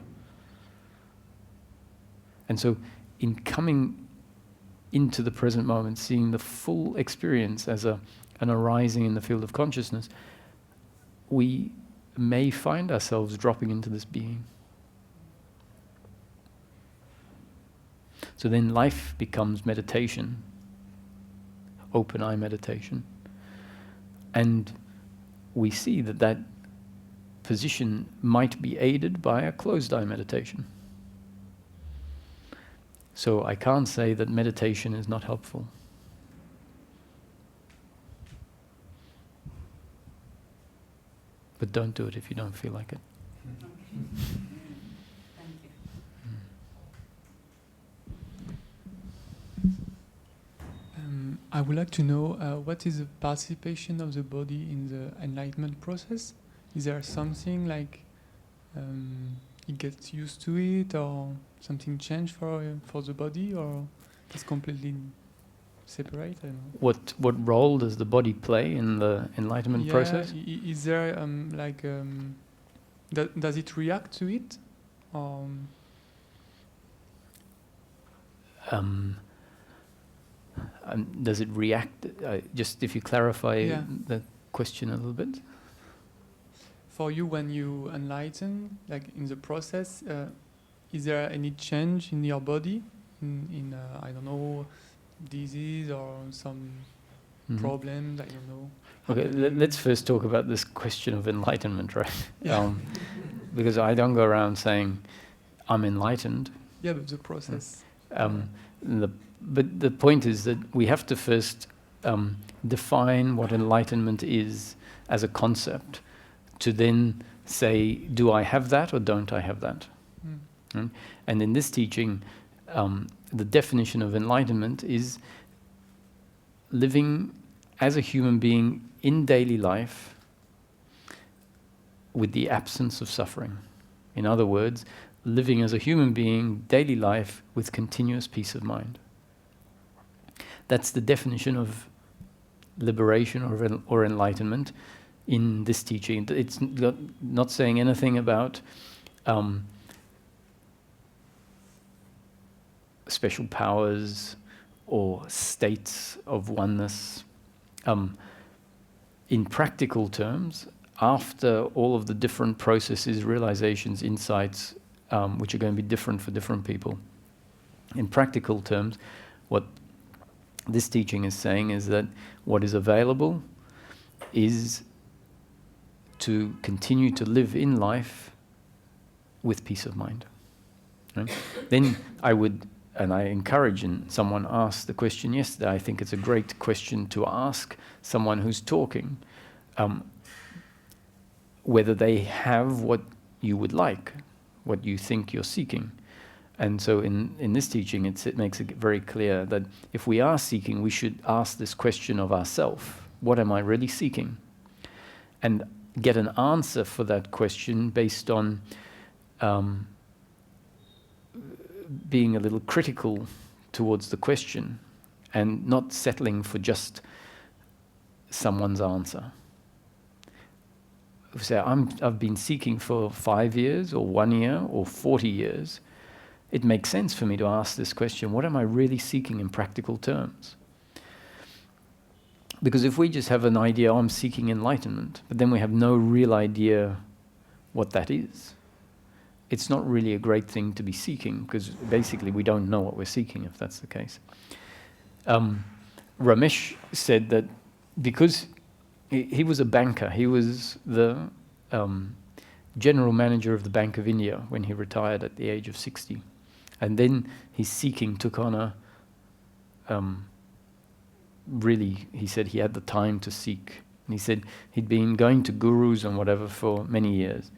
And so in coming into the present moment, seeing the full experience as an arising in the field of consciousness, we may find ourselves dropping into this being. So then life becomes meditation, open eye meditation. And we see that that position might be aided by a closed eye meditation. So I can't say that meditation is not helpful. But don't do it if you don't feel like it. I would like to know what is the participation of the body in the enlightenment process? Is there something like it gets used to it, or something changed for the body, or it's completely separate? I don't know. What role does the body play in the enlightenment process? Is there does it react to it? Does it react? Just if you clarify the question a little bit. For you, when you enlighten, like in the process, is there any change in your body, in I don't know, disease or some problems? I don't know. Okay, let's first talk about this question of enlightenment, right? Yeah. Because I don't go around saying I'm enlightened. Yeah, but the process. But the point is that we have to first define what enlightenment is as a concept, to then say, do I have that or don't I have that? And in this teaching, the definition of enlightenment is living as a human being in daily life with the absence of suffering. In other words, living as a human being, daily life with continuous peace of mind. That's the definition of liberation or enlightenment in this teaching. It's not saying anything about special powers or states of oneness. In practical terms, after all of the different processes, realizations, insights, which are going to be different for different people, in practical terms, what this teaching is saying is that what is available is to continue to live in life with peace of mind. Right? Then I would, and I encourage, and someone asked the question yesterday, I think it's a great question to ask someone who's talking, whether they have what you would like, what you think you're seeking. And so in this teaching, it makes it very clear that if we are seeking, we should ask this question of ourselves: what am I really seeking? And get an answer for that question based on being a little critical towards the question and not settling for just someone's answer. Say, I've been seeking for 5 years or 1 year or 40 years. It makes sense for me to ask this question: what am I really seeking in practical terms? Because if we just have an idea, I'm seeking enlightenment, but then we have no real idea what that is, it's not really a great thing to be seeking, because basically we don't know what we're seeking if that's the case. Ramesh said that because he was a banker, he was the general manager of the Bank of India when he retired at the age of 60. And then his seeking took on a, really, he said he had the time to seek. And he said he'd been going to gurus and whatever for many years.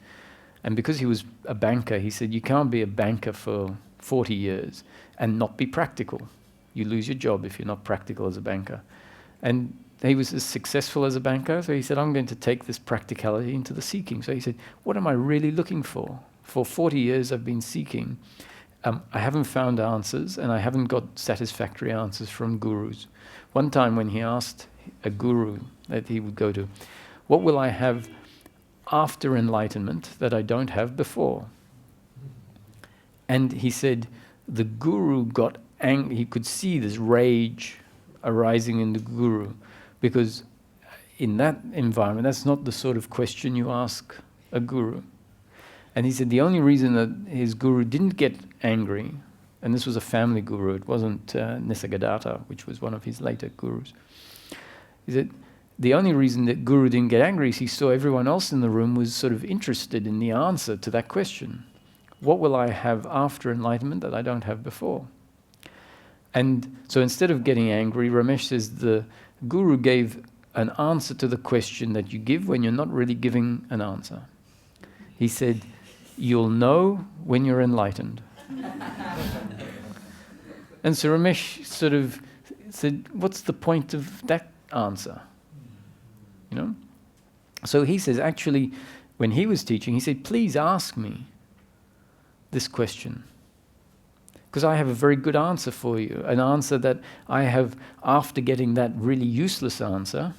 And because he was a banker, he said you can't be a banker for 40 years and not be practical. You lose your job if you're not practical as a banker. And he was as successful as a banker, so he said, I'm going to take this practicality into the seeking. So he said, what am I really looking for? For 40 years I've been seeking. I haven't found answers, and I haven't got satisfactory answers from gurus. One time when he asked a guru that he would go to, what will I have after enlightenment that I don't have before? And he said the guru got angry. He could see this rage arising in the guru, because in that environment, that's not the sort of question you ask a guru. And he said the only reason that his guru didn't get angry, and this was a family guru, it wasn't Nisargadatta, which was one of his later gurus. He said the only reason that guru didn't get angry is he saw everyone else in the room was sort of interested in the answer to that question. What will I have after enlightenment that I don't have before? And so instead of getting angry, Ramesh says the guru gave an answer to the question that you give when you're not really giving an answer. He said, you'll know when you're enlightened. And so Ramesh sort of said, what's the point of that answer? You know? So he says, actually, when he was teaching, he said, please ask me this question, because I have a very good answer for you, an answer that I have, after getting that really useless answer,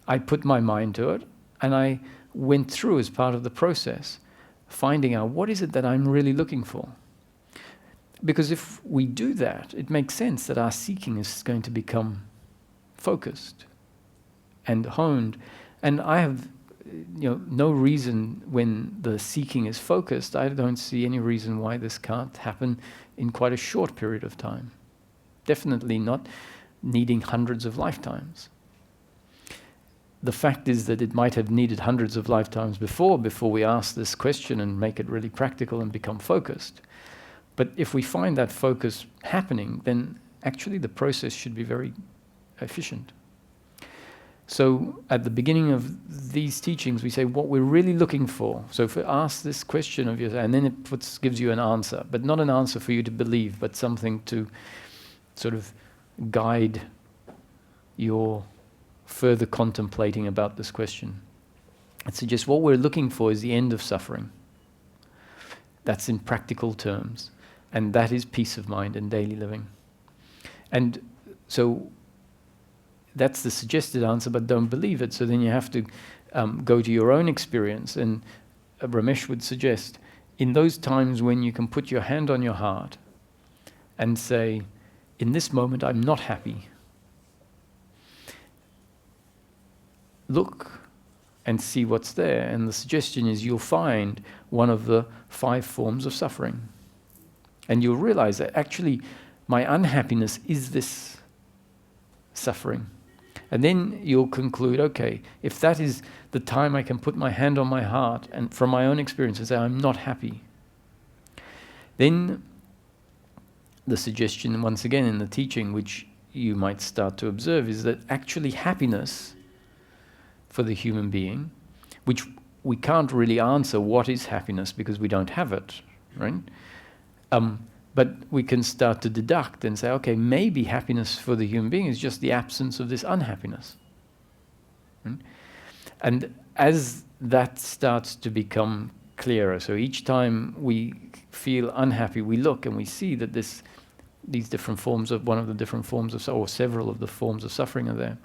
I put my mind to it, and I went through as part of the process, finding out what is it that I'm really looking for. Because if we do that, it makes sense that our seeking is going to become focused and honed. And I have no reason, when the seeking is focused, I don't see any reason why this can't happen in quite a short period of time. Definitely not needing hundreds of lifetimes. The fact is that it might have needed hundreds of lifetimes before we ask this question and make it really practical and become focused. But if we find that focus happening, then actually the process should be very efficient. So at the beginning of these teachings, we say what we're really looking for. So if we ask this question of yourself, and then it gives you an answer, but not an answer for you to believe, but something to sort of guide your further contemplating about this question. It suggests what we're looking for is the end of suffering. That's in practical terms. And that is peace of mind and daily living. And so that's the suggested answer, but don't believe it. So then you have to go to your own experience. And Ramesh would suggest, in those times when you can put your hand on your heart and say, in this moment I'm not happy. Look and see what's there. And the suggestion is you'll find one of the 5 forms of suffering. And you'll realize that actually my unhappiness is this suffering. And then you'll conclude, okay, if that is the time I can put my hand on my heart and from my own experience and say, I'm not happy. Then the suggestion, once again in the teaching, which you might start to observe, is that actually happiness for the human being, which we can't really answer what is happiness because we don't have it, right? But we can start to deduct and say, okay, maybe happiness for the human being is just the absence of this unhappiness. Right? And as that starts to become clearer, so each time we feel unhappy, we look and we see that these different forms of, one of the different forms of, or several of the forms of suffering are there,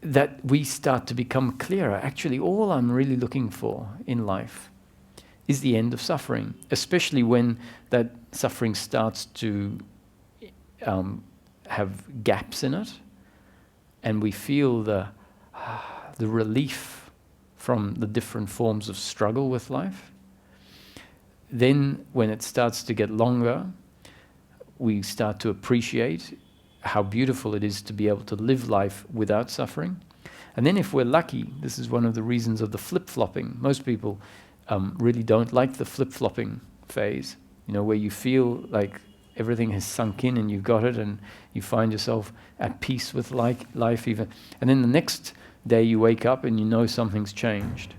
that we start to become clearer. Actually, all I'm really looking for in life is the end of suffering, especially when that suffering starts to have gaps in it, and we feel the relief from the different forms of struggle with life. Then when it starts to get longer, we start to appreciate how beautiful it is to be able to live life without suffering. And then if we're lucky, this is one of the reasons of the flip-flopping. Most people really don't like the flip-flopping phase, where you feel like everything has sunk in and you've got it and you find yourself at peace with life even. And then the next day you wake up and you know something's changed.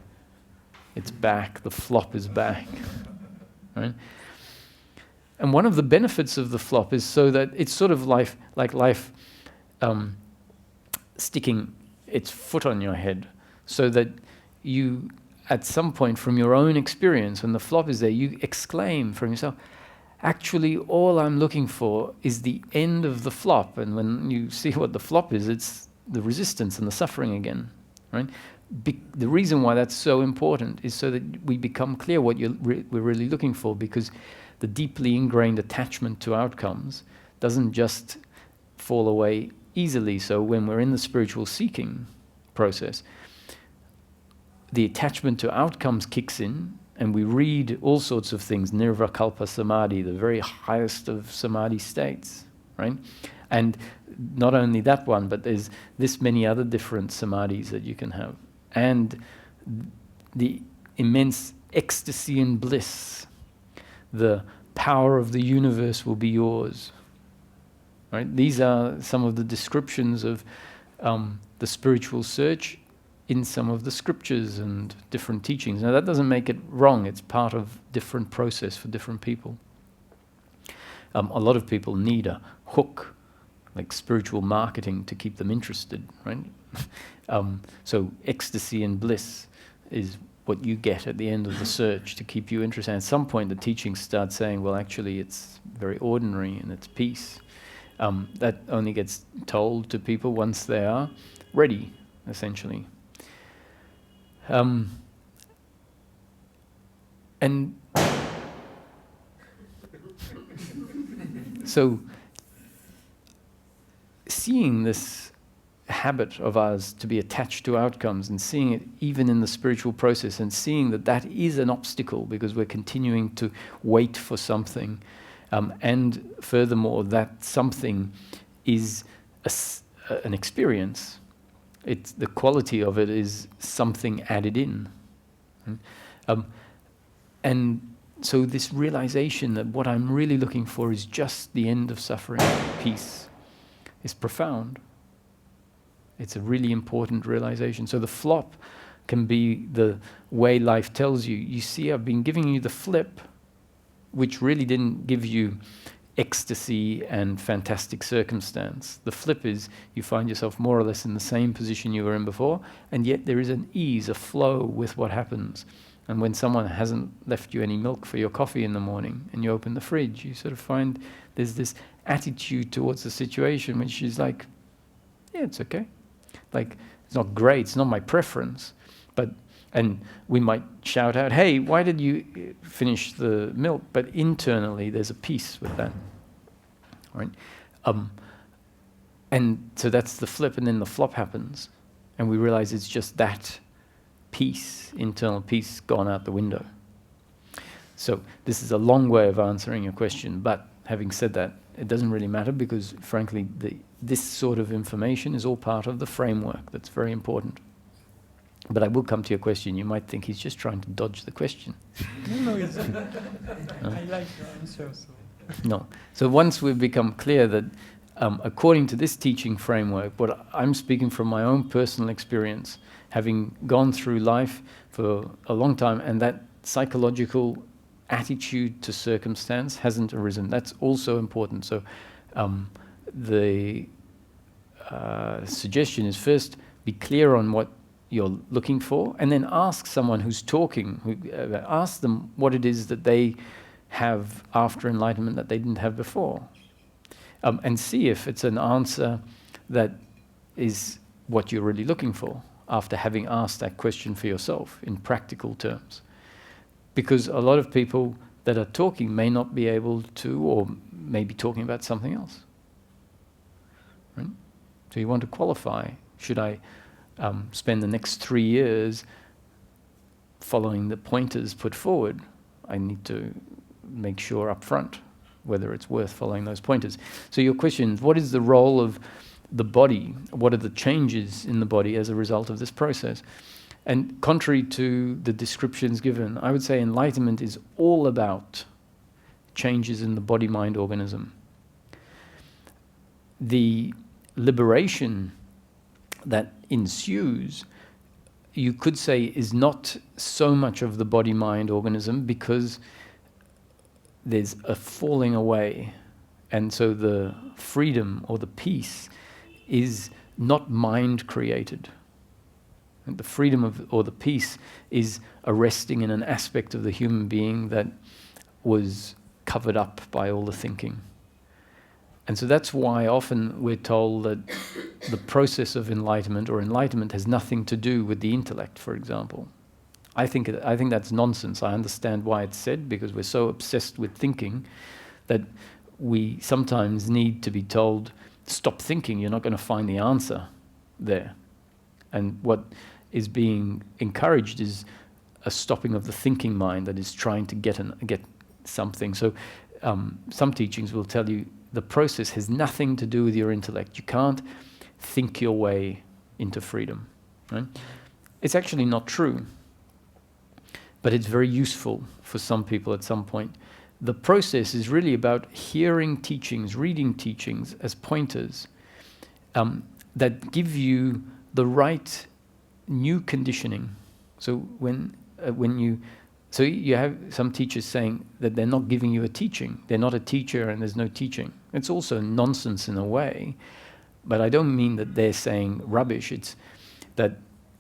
It's back, the flop is back. Right? And one of the benefits of the flop is so that it's sort of life sticking its foot on your head, so that you, at some point from your own experience, when the flop is there, you exclaim from yourself, actually all I'm looking for is the end of the flop. And when you see what the flop is, it's the resistance and the suffering again. Right? The reason why that's so important is so that we become clear what we're really looking for, because the deeply ingrained attachment to outcomes doesn't just fall away easily. So when we're in the spiritual seeking process, the attachment to outcomes kicks in, and we read all sorts of things, nirvikalpa samadhi, the very highest of samadhi states, right? And not only that one, but there's this many other different samadhis that you can have. And the immense ecstasy and bliss, the power of the universe will be yours. Right? These are some of the descriptions of the spiritual search in some of the scriptures and different teachings. Now that doesn't make it wrong, it's part of different process for different people. A lot of people need a hook, like spiritual marketing, to keep them interested, right? So ecstasy and bliss is what you get at the end of the search to keep you interested. And at some point the teachings start saying, well, actually it's very ordinary and it's peace. That only gets told to people once they are ready, essentially. And so seeing this habit of ours to be attached to outcomes, and seeing it even in the spiritual process, and seeing that that is an obstacle because we're continuing to wait for something, and furthermore that something is an experience. The quality of it is something added in. And so this realization that what I'm really looking for is just the end of suffering, peace, is profound. It's a really important realization. So the flop can be the way life tells you, you see, I've been giving you the flip, which really didn't give you ecstasy and fantastic circumstance. The flip is you find yourself more or less in the same position you were in before, and yet there is an ease, a flow with what happens. And when someone hasn't left you any milk for your coffee in the morning and you open the fridge, you sort of find there's this attitude towards the situation which is like, yeah, it's okay. Like, it's not great, it's not my preference, but, and we might shout out, hey, why did you finish the milk? But internally there's a peace with that, right? And so that's the flip, and then the flop happens, and we realize it's just that peace, internal peace, gone out the window. So this is a long way of answering your question, but having said that, it doesn't really matter, because frankly this sort of information is all part of the framework that's very important. But I will come to your question. You might think he's just trying to dodge the question. No, it's, I like your answer. So. No. So once we've become clear that according to this teaching framework, what I'm speaking from my own personal experience, having gone through life for a long time, and that psychological attitude to circumstance hasn't arisen. That's also important. So the suggestion is first be clear on what you're looking for, and then ask someone who's talking, ask them what it is that they have after enlightenment that they didn't have before, and see if it's an answer that is what you're really looking for after having asked that question for yourself in practical terms. Because a lot of people that are talking may not be able to, or may be talking about something else. Right? So you want to qualify. Should I spend the next 3 years following the pointers put forward? I need to make sure up front whether it's worth following those pointers. So your question is, what is the role of the body? What are the changes in the body as a result of this process? And contrary to the descriptions given, I would say enlightenment is all about changes in the body-mind organism. The liberation that ensues, you could say, is not so much of the body-mind organism, because there's a falling away. And so the freedom or the peace is not mind-created. And the freedom or the peace is arresting in an aspect of the human being that was covered up by all the thinking. And so that's why often we're told that the process of enlightenment or enlightenment has nothing to do with the intellect, for example. I think that's nonsense. I understand why it's said, because we're so obsessed with thinking that we sometimes need to be told, stop thinking, you're not going to find the answer there. And what is being encouraged is a stopping of the thinking mind that is trying to get something. So some teachings will tell you the process has nothing to do with your intellect. You can't think your way into freedom. Right? It's actually not true, but it's very useful for some people at some point. The process is really about hearing teachings, reading teachings as pointers that give you the right new conditioning. So when you have some teachers saying that they're not giving you a teaching, they're not a teacher and there's no teaching. It's also nonsense in a way, but I don't mean that they're saying rubbish. It's that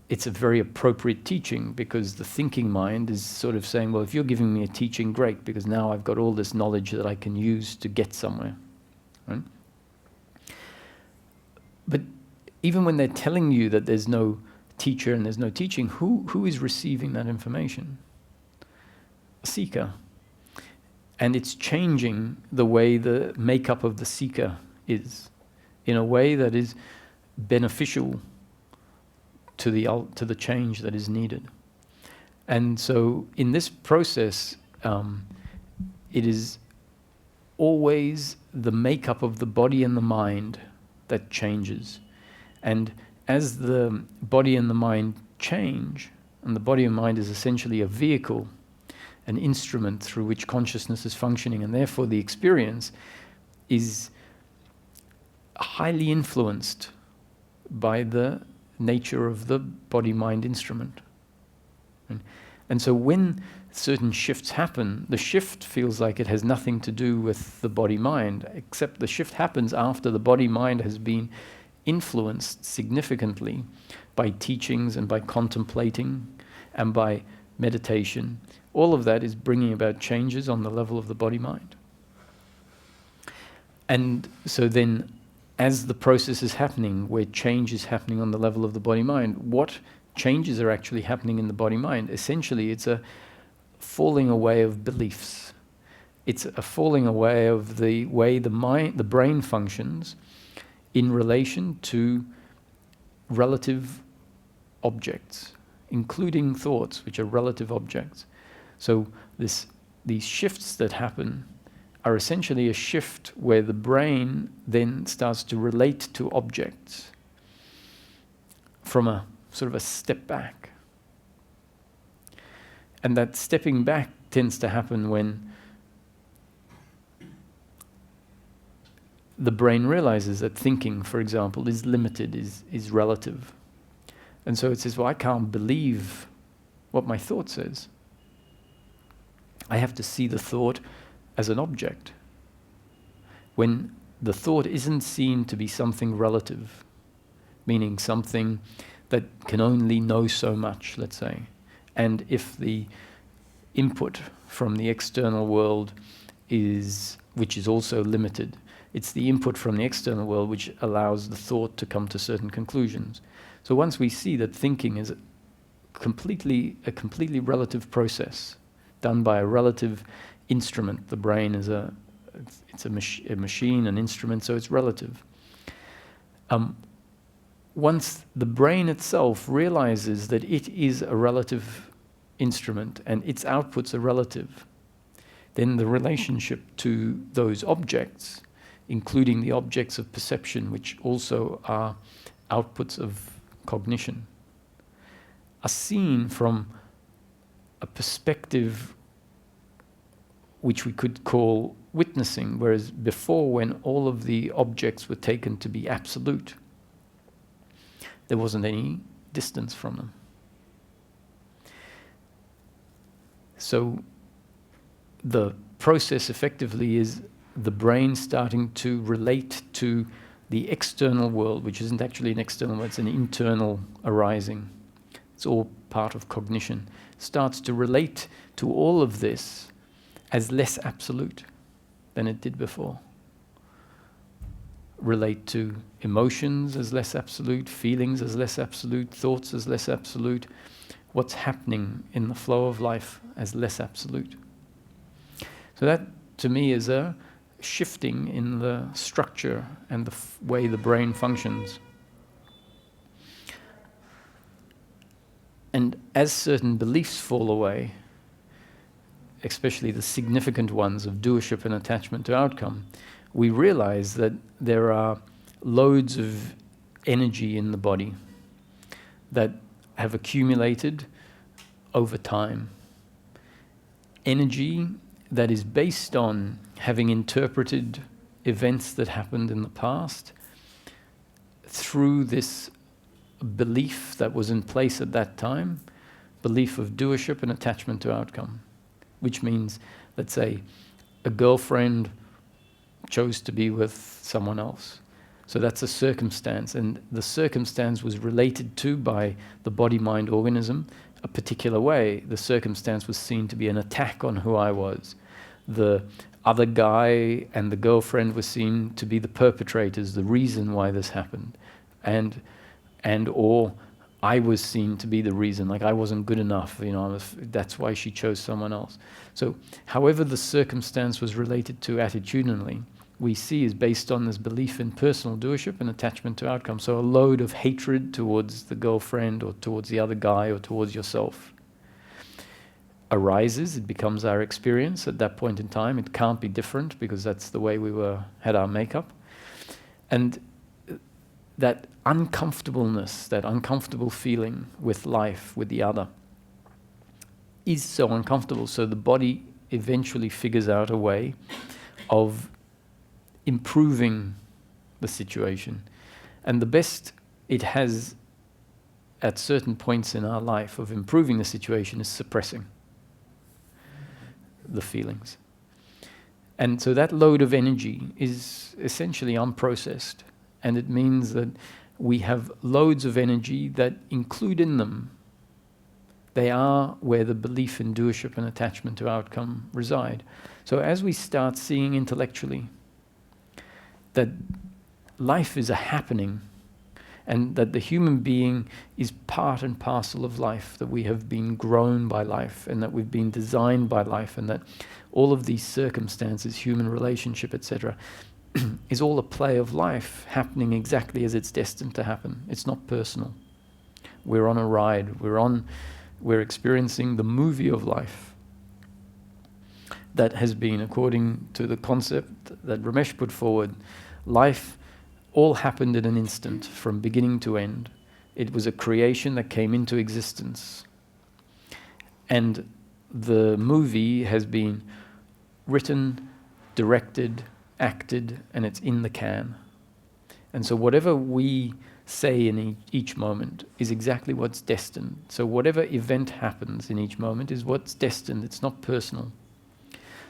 it's a very appropriate teaching, because the thinking mind is sort of saying, well, if you're giving me a teaching, great, because now I've got all this knowledge that I can use to get somewhere. Right? But even when they're telling you that there's no teacher and there's no teaching, who is receiving that information? A seeker. And it's changing the way the makeup of the seeker is, in a way that is beneficial to the change that is needed. And so in this process, it is always the makeup of the body and the mind that changes. And as the body and the mind change, and the body and mind is essentially a vehicle, an instrument through which consciousness is functioning, and therefore the experience is highly influenced by the nature of the body-mind instrument. And so when certain shifts happen, the shift feels like it has nothing to do with the body-mind, except the shift happens after the body-mind has been influenced significantly by teachings and by contemplating and by meditation. All of that is bringing about changes on the level of the body-mind. And so then, as the process is happening, where change is happening on the level of the body-mind, what changes are actually happening in the body-mind? Essentially, it's a falling away of beliefs. It's a falling away of the way the brain functions in relation to relative objects, including thoughts, which are relative objects. So these shifts that happen are essentially a shift where the brain then starts to relate to objects from a sort of a step back. And that stepping back tends to happen when the brain realizes that thinking, for example, is limited, is relative. And so it says, well, I can't believe what my thought says. I have to see the thought as an object. When the thought isn't seen to be something relative, meaning something that can only know so much, let's say, and if the input from the external world which is also limited, it's the input from the external world which allows the thought to come to certain conclusions. So once we see that thinking is a completely relative process done by a relative instrument, the brain is a machine, an instrument, so it's relative. Once the brain itself realizes that it is a relative instrument and its outputs are relative, then the relationship to those objects, including the objects of perception, which also are outputs of cognition, are seen from a perspective which we could call witnessing, whereas before, when all of the objects were taken to be absolute, there wasn't any distance from them. So the process effectively is the brain starting to relate to the external world, which isn't actually an external world, it's an internal arising. It's all part of cognition. Starts to relate to all of this as less absolute than it did before. Relate to emotions as less absolute, feelings as less absolute, thoughts as less absolute, what's happening in the flow of life as less absolute. So that, to me, is a shifting in the structure and the way the brain functions. And as certain beliefs fall away, especially the significant ones of doership and attachment to outcome, we realize that there are loads of energy in the body that have accumulated over time. Energy that is based on having interpreted events that happened in the past through this belief that was in place at that time, belief of doership and attachment to outcome, which means, let's say, a girlfriend chose to be with someone else. So that's a circumstance, and the circumstance was related to by the body-mind organism a particular way. The circumstance was seen to be an attack on who I was. The other guy and the girlfriend were seen to be the perpetrators, the reason why this happened. Or I was seen to be the reason, like I wasn't good enough, that's why she chose someone else. So however the circumstance was related to attitudinally, we see is based on this belief in personal doership and attachment to outcome. So a load of hatred towards the girlfriend or towards the other guy or towards yourself arises. It becomes our experience at that point in time. It can't be different because that's the way we had our makeup. And that uncomfortableness, that uncomfortable feeling with life, with the other, is so uncomfortable. So the body eventually figures out a way of improving the situation. And the best it has, at certain points in our life of improving the situation, is suppressing the feelings. And so that load of energy is essentially unprocessed, and it means that we have loads of energy that include in them, they are where the belief in doership and attachment to outcome reside. So as we start seeing intellectually that life is a happening, and that the human being is part and parcel of life, that we have been grown by life, and that we've been designed by life, and that all of these circumstances, human relationship, etc., is all a play of life happening exactly as it's destined to happen. It's not personal. We're on a ride. We're experiencing the movie of life that has been, according to the concept that Ramesh put forward, life all happened in an instant, from beginning to end. It was a creation that came into existence. And the movie has been written, directed, acted, and it's in the can. And so whatever we say in each moment is exactly what's destined. So whatever event happens in each moment is what's destined. It's not personal.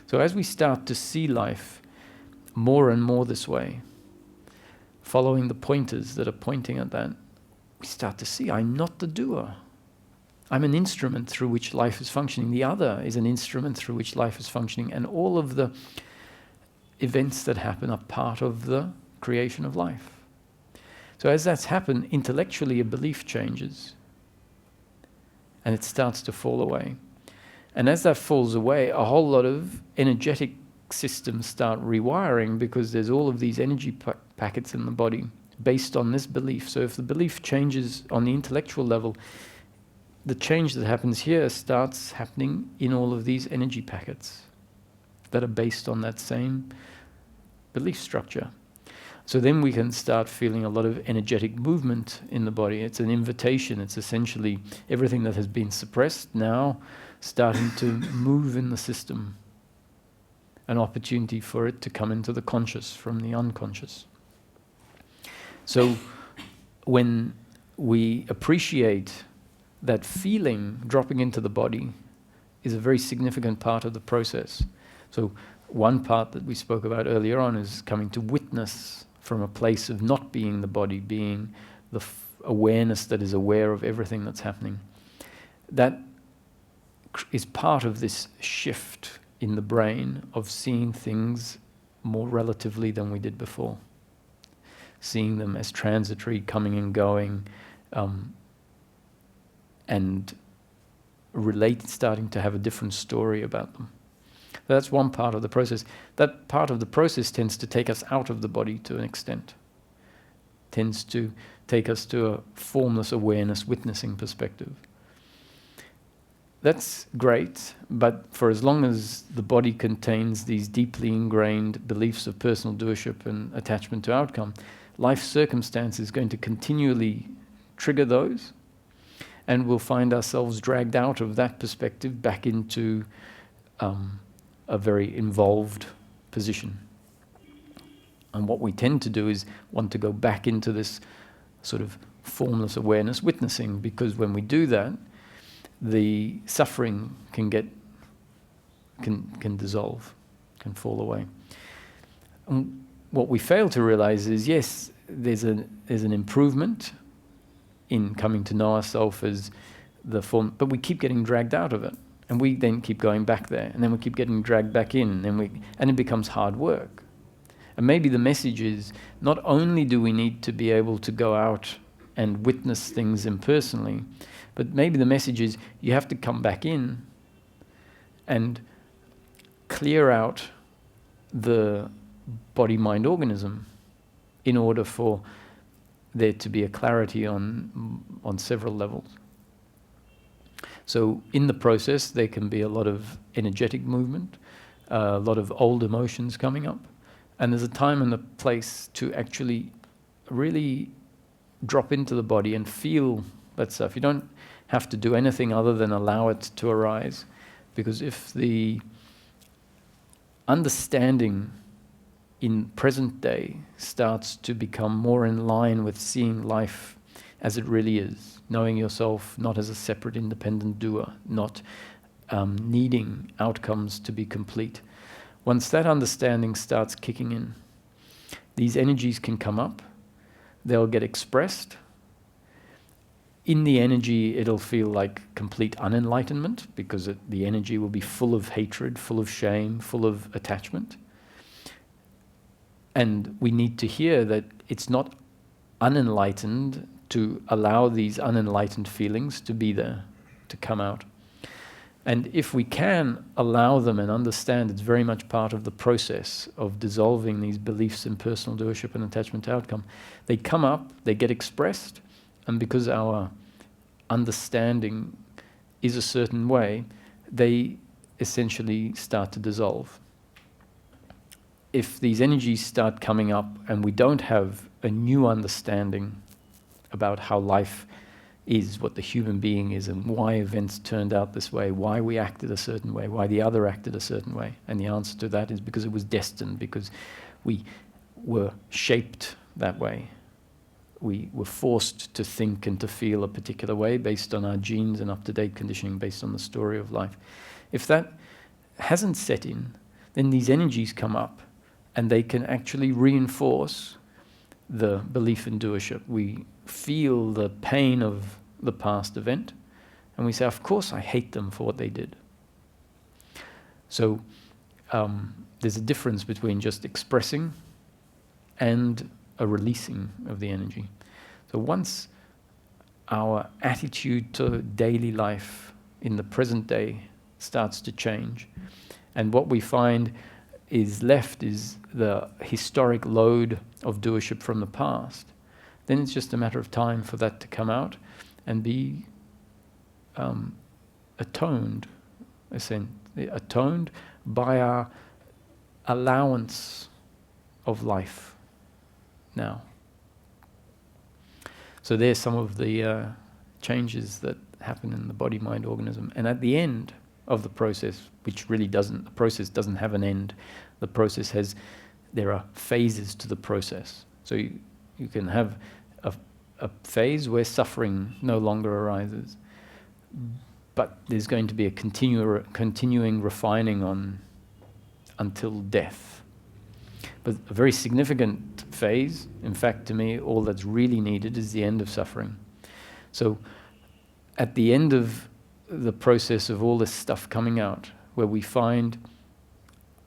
So as we start to see life more and more this way, following the pointers that are pointing at that, we start to see, I'm not the doer. I'm an instrument through which life is functioning. The other is an instrument through which life is functioning. And all of the events that happen are part of the creation of life. So as that's happened, intellectually a belief changes. And it starts to fall away. And as that falls away, a whole lot of energetic systems start rewiring, because there's all of these energy packets in the body based on this belief. So if the belief changes on the intellectual level, the change that happens here starts happening in all of these energy packets that are based on that same belief structure. So then we can start feeling a lot of energetic movement in the body. It's an invitation. It's essentially everything that has been suppressed now starting to move in the system. An opportunity for it to come into the conscious from the unconscious. So when we appreciate that feeling dropping into the body is a very significant part of the process. So one part that we spoke about earlier on is coming to witness from a place of not being the body, being the awareness that is aware of everything that's happening. That is part of this shift in the brain of seeing things more relatively than we did before. Seeing them as transitory, coming and going, and starting to have a different story about them. That's one part of the process. That part of the process tends to take us out of the body to an extent. Tends to take us to a formless awareness, witnessing perspective. That's great, but for as long as the body contains these deeply ingrained beliefs of personal doership and attachment to outcome, life circumstance is going to continually trigger those, and we'll find ourselves dragged out of that perspective back into a very involved position. And what we tend to do is want to go back into this sort of formless awareness witnessing, because when we do that, the suffering can dissolve, can fall away. And what we fail to realize is, yes, there's an improvement in coming to know ourselves as the form, but we keep getting dragged out of it, and we then keep going back there, and then we keep getting dragged back in, and it becomes hard work. And maybe the message is, not only do we need to be able to go out and witness things impersonally, but maybe the message is you have to come back in and clear out the body-mind organism in order for there to be a clarity on several levels. So in the process, there can be a lot of energetic movement, a lot of old emotions coming up, and there's a time and a place to actually really drop into the body and feel that stuff. You don't have to do anything other than allow it to arise, because if the understanding in present day starts to become more in line with seeing life as it really is, knowing yourself not as a separate independent doer, not needing outcomes to be complete. Once that understanding starts kicking in, these energies can come up, they'll get expressed. In the energy, it'll feel like complete unenlightenment, because the energy will be full of hatred, full of shame, full of attachment. And we need to hear that it's not unenlightened to allow these unenlightened feelings to be there, to come out. And if we can allow them and understand it's very much part of the process of dissolving these beliefs in personal doership and attachment to outcome, they come up, they get expressed, and because our understanding is a certain way, they essentially start to dissolve. If these energies start coming up and we don't have a new understanding about how life is, what the human being is, and why events turned out this way, why we acted a certain way, why the other acted a certain way. And the answer to that is because it was destined, because we were shaped that way. We were forced to think and to feel a particular way based on our genes and up-to-date conditioning, based on the story of life. If that hasn't set in, then these energies come up and they can actually reinforce the belief in doership. We feel the pain of the past event, and we say, of course I hate them for what they did. So there's a difference between just expressing and a releasing of the energy. So once our attitude to daily life in the present day starts to change, and what we find is left is the historic load of doership from the past, then it's just a matter of time for that to come out and be atoned by our allowance of life now. So there's some of the changes that happen in the body-mind organism. And at the end of the process, which really the process doesn't have an end. The process there are phases to the process. So you can have a phase where suffering no longer arises, but there's going to be a continuing refining until death. But a very significant phase, in fact, to me, all that's really needed is the end of suffering. So at the end of the process of all this stuff coming out, where we find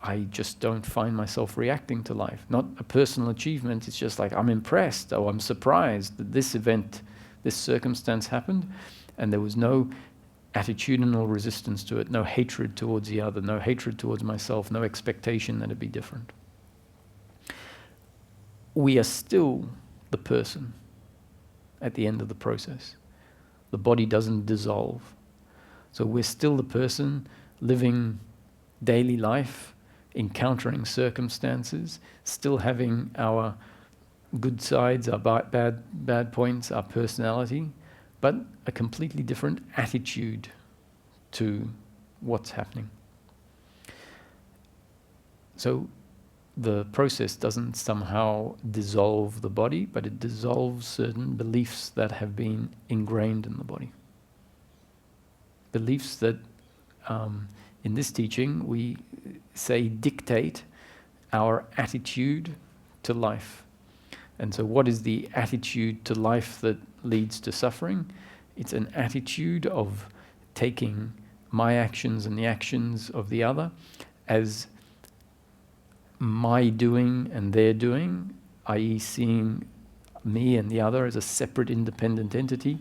I just don't find myself reacting to life. Not a personal achievement, it's just like I'm impressed, or I'm surprised that this event, this circumstance happened, and there was no attitudinal resistance to it, no hatred towards the other, no hatred towards myself, no expectation that it'd be different. We are still the person at the end of the process. The body doesn't dissolve. So we're still the person living daily life, encountering circumstances, still having our good sides, our bad points, our personality, but a completely different attitude to what's happening. So the process doesn't somehow dissolve the body, but it dissolves certain beliefs that have been ingrained in the body. Beliefs that in this teaching we say dictate our attitude to life. And so what is the attitude to life that leads to suffering? It's an attitude of taking my actions and the actions of the other as my doing and their doing, i.e. seeing me and the other as a separate independent entity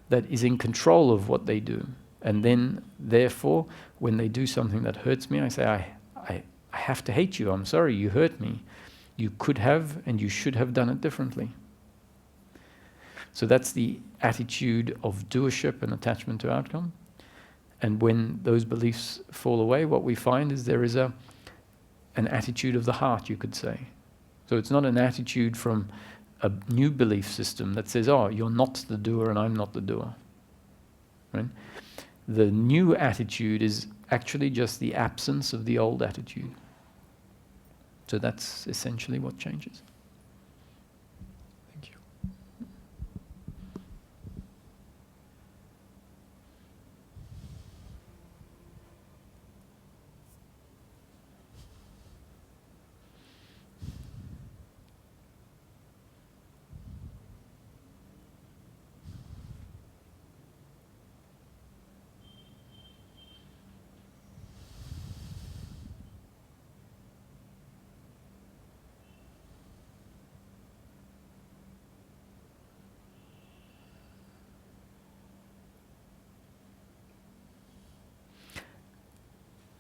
that is in control of what they do. And then, therefore, when they do something that hurts me, I say, I have to hate you. I'm sorry, you hurt me. You could have and you should have done it differently. So that's the attitude of doership and attachment to outcome. And when those beliefs fall away, what we find is there is an attitude of the heart, you could say. So it's not an attitude from a new belief system that says, oh, you're not the doer and I'm not the doer. Right? The new attitude is actually just the absence of the old attitude. So that's essentially what changes. Thank you.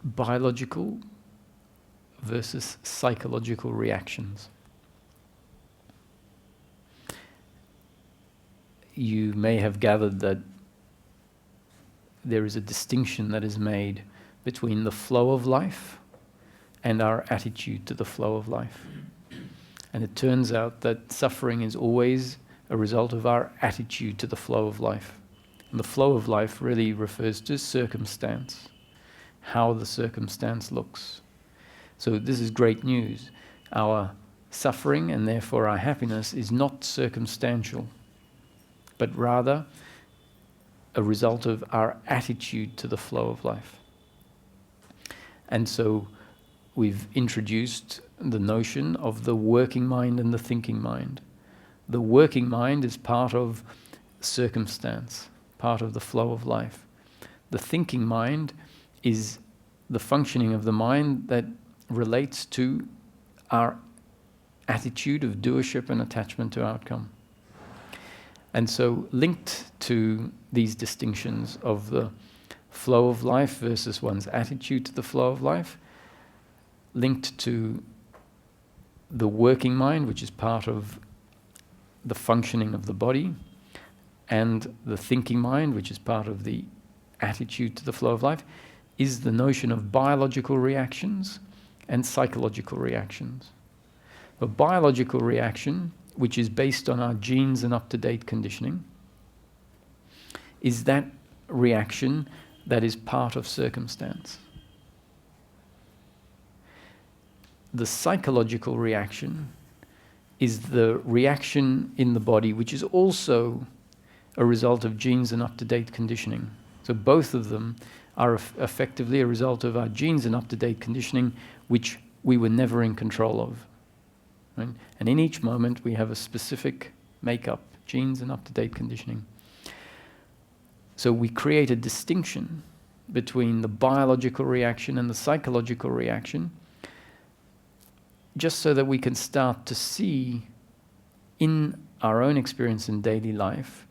biological versus psychological reactions. You may have gathered that there is a distinction that is made between the flow of life and our attitude to the flow of life. And it turns out that suffering is always a result of our attitude to the flow of life. And the flow of life really refers to circumstance, how the circumstance looks. So this is great news. Our suffering and therefore our happiness is not circumstantial, but rather a result of our attitude to the flow of life. And so we've introduced the notion of the working mind and the thinking mind. The working mind is part of circumstance, part of the flow of life. The thinking mind is the functioning of the mind that relates to our attitude of doership and attachment to outcome. And so linked to these distinctions of the flow of life versus one's attitude to the flow of life, linked to the working mind, which is part of the functioning of the body, and the thinking mind, which is part of the attitude to the flow of life, is the notion of biological reactions and psychological reactions. A biological reaction, which is based on our genes and up-to-date conditioning, is that reaction that is part of circumstance. The psychological reaction is the reaction in the body which is also a result of genes and up-to-date conditioning. So both of them are effectively a result of our genes and up-to-date conditioning, which we were never in control of. Right? And in each moment we have a specific makeup, genes and up-to-date conditioning. So we create a distinction between the biological reaction and the psychological reaction, just so that we can start to see in our own experience in daily life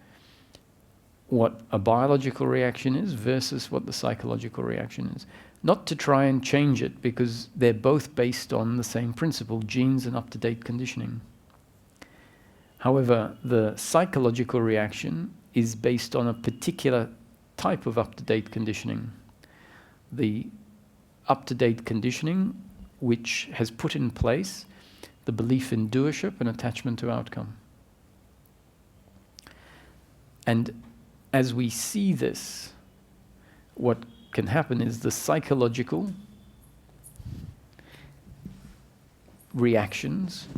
what a biological reaction is versus what the psychological reaction is. Not to try and change it, because they're both based on the same principle, genes and up-to-date conditioning. However, the psychological reaction is based on a particular type of up-to-date conditioning. The up-to-date conditioning which has put in place the belief in doership and attachment to outcome. And as we see this, what can happen is the psychological reactions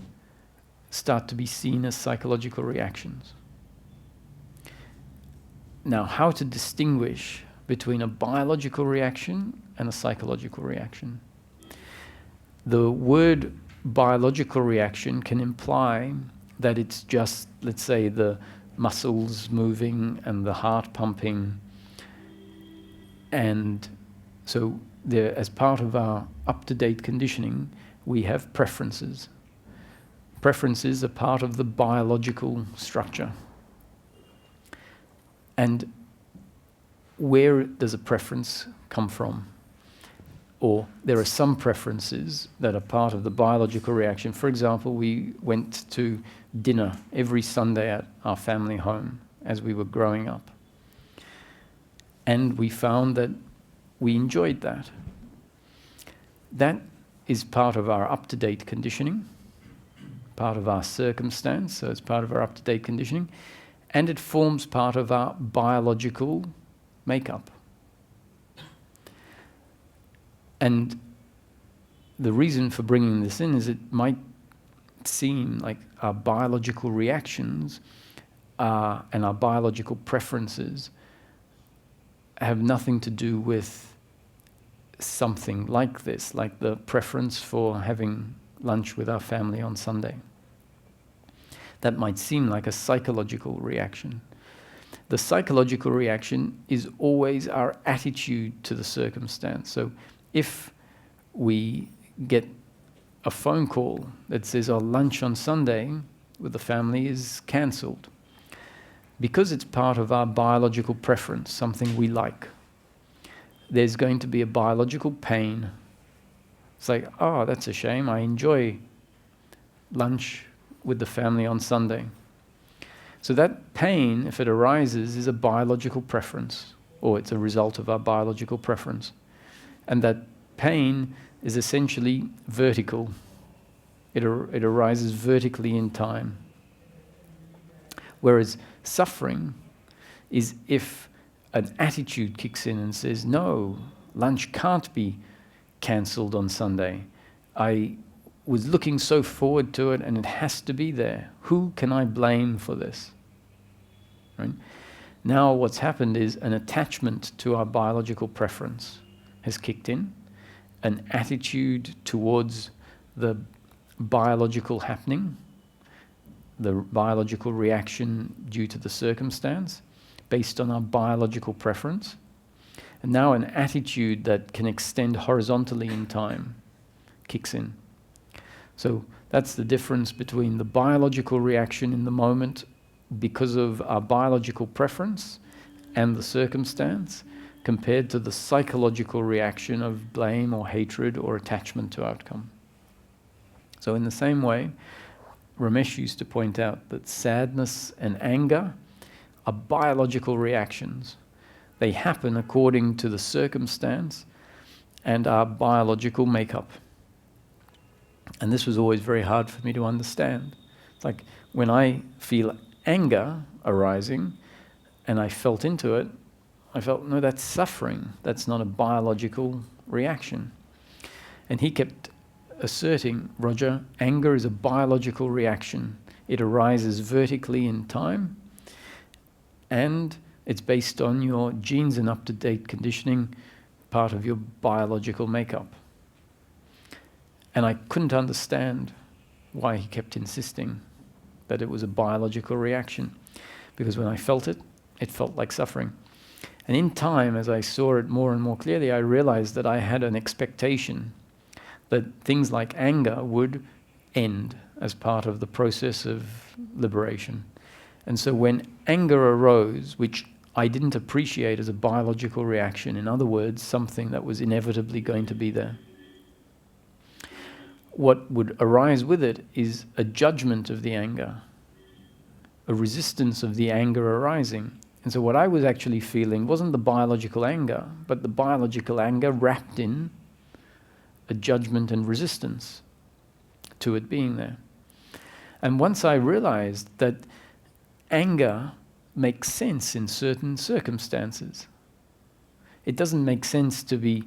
start to be seen as psychological reactions. Now, how to distinguish between a biological reaction and a psychological reaction? The word biological reaction can imply that it's just, let's say, the muscles moving and the heart pumping. And so there, as part of our up-to-date conditioning, we have preferences. Preferences are part of the biological structure. And where does a preference come from? Or there are some preferences that are part of the biological reaction. For example, we went to dinner every Sunday at our family home as we were growing up. And we found that we enjoyed that. That is part of our up-to-date conditioning, part of our circumstance, so it's part of our up-to-date conditioning, and it forms part of our biological makeup. And the reason for bringing this in is it might seem like our biological reactions and our biological preferences have nothing to do with something like this, like the preference for having lunch with our family on Sunday. That might seem like a psychological reaction. The psychological reaction is always our attitude to the circumstance. So if we get a phone call that says our lunch on Sunday with the family is cancelled, because it's part of our biological preference, something we like, there's going to be a biological pain. It's like, oh, that's a shame. I enjoy lunch with the family on Sunday. So that pain, if it arises, is a biological preference, or it's a result of our biological preference. And that pain is essentially vertical. It arises vertically in time. Whereas suffering is if an attitude kicks in and says, no, lunch can't be cancelled on Sunday. I was looking so forward to it and it has to be there. Who can I blame for this? Right? Now what's happened is an attachment to our biological preference has kicked in, an attitude towards the biological happening, the biological reaction due to the circumstance, based on our biological preference, and now an attitude that can extend horizontally in time kicks in. So that's the difference between the biological reaction in the moment because of our biological preference and the circumstance, compared to the psychological reaction of blame or hatred or attachment to outcome. So in the same way, Ramesh used to point out that sadness and anger are biological reactions. They happen according to the circumstance and our biological makeup. And this was always very hard for me to understand. It's like when I feel anger arising and I felt into it, I felt, no, that's suffering. That's not a biological reaction. And he kept asserting, Roger, anger is a biological reaction. It arises vertically in time, and it's based on your genes and up-to-date conditioning, part of your biological makeup. And I couldn't understand why he kept insisting that it was a biological reaction, because when I felt it, it felt like suffering. And in time, as I saw it more and more clearly, I realized that I had an expectation that things like anger would end as part of the process of liberation. And so when anger arose, which I didn't appreciate as a biological reaction, in other words, something that was inevitably going to be there, what would arise with it is a judgment of the anger, a resistance of the anger arising. And so what I was actually feeling wasn't the biological anger, but the biological anger wrapped in a judgment and resistance to it being there. And once I realized that anger makes sense in certain circumstances, it doesn't make sense to be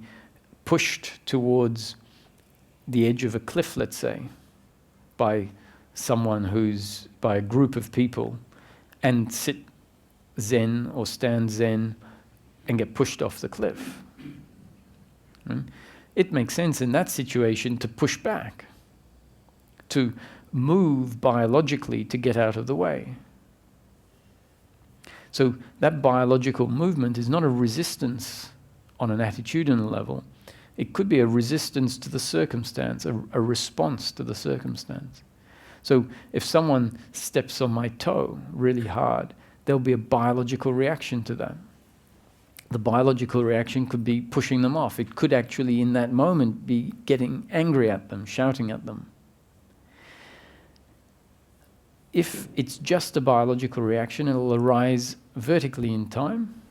pushed towards the edge of a cliff, let's say, by someone who's, by a group of people, and sit Zen or stand Zen and get pushed off the cliff. Right? It makes sense in that situation to push back, to move biologically to get out of the way. So that biological movement is not a resistance on an attitudinal level. It could be a resistance to the circumstance, a response to the circumstance. So if someone steps on my toe really hard, there'll be a biological reaction to that. The biological reaction could be pushing them off. It could actually, in that moment, be getting angry at them, shouting at them. If it's just a biological reaction, it'll arise vertically in time.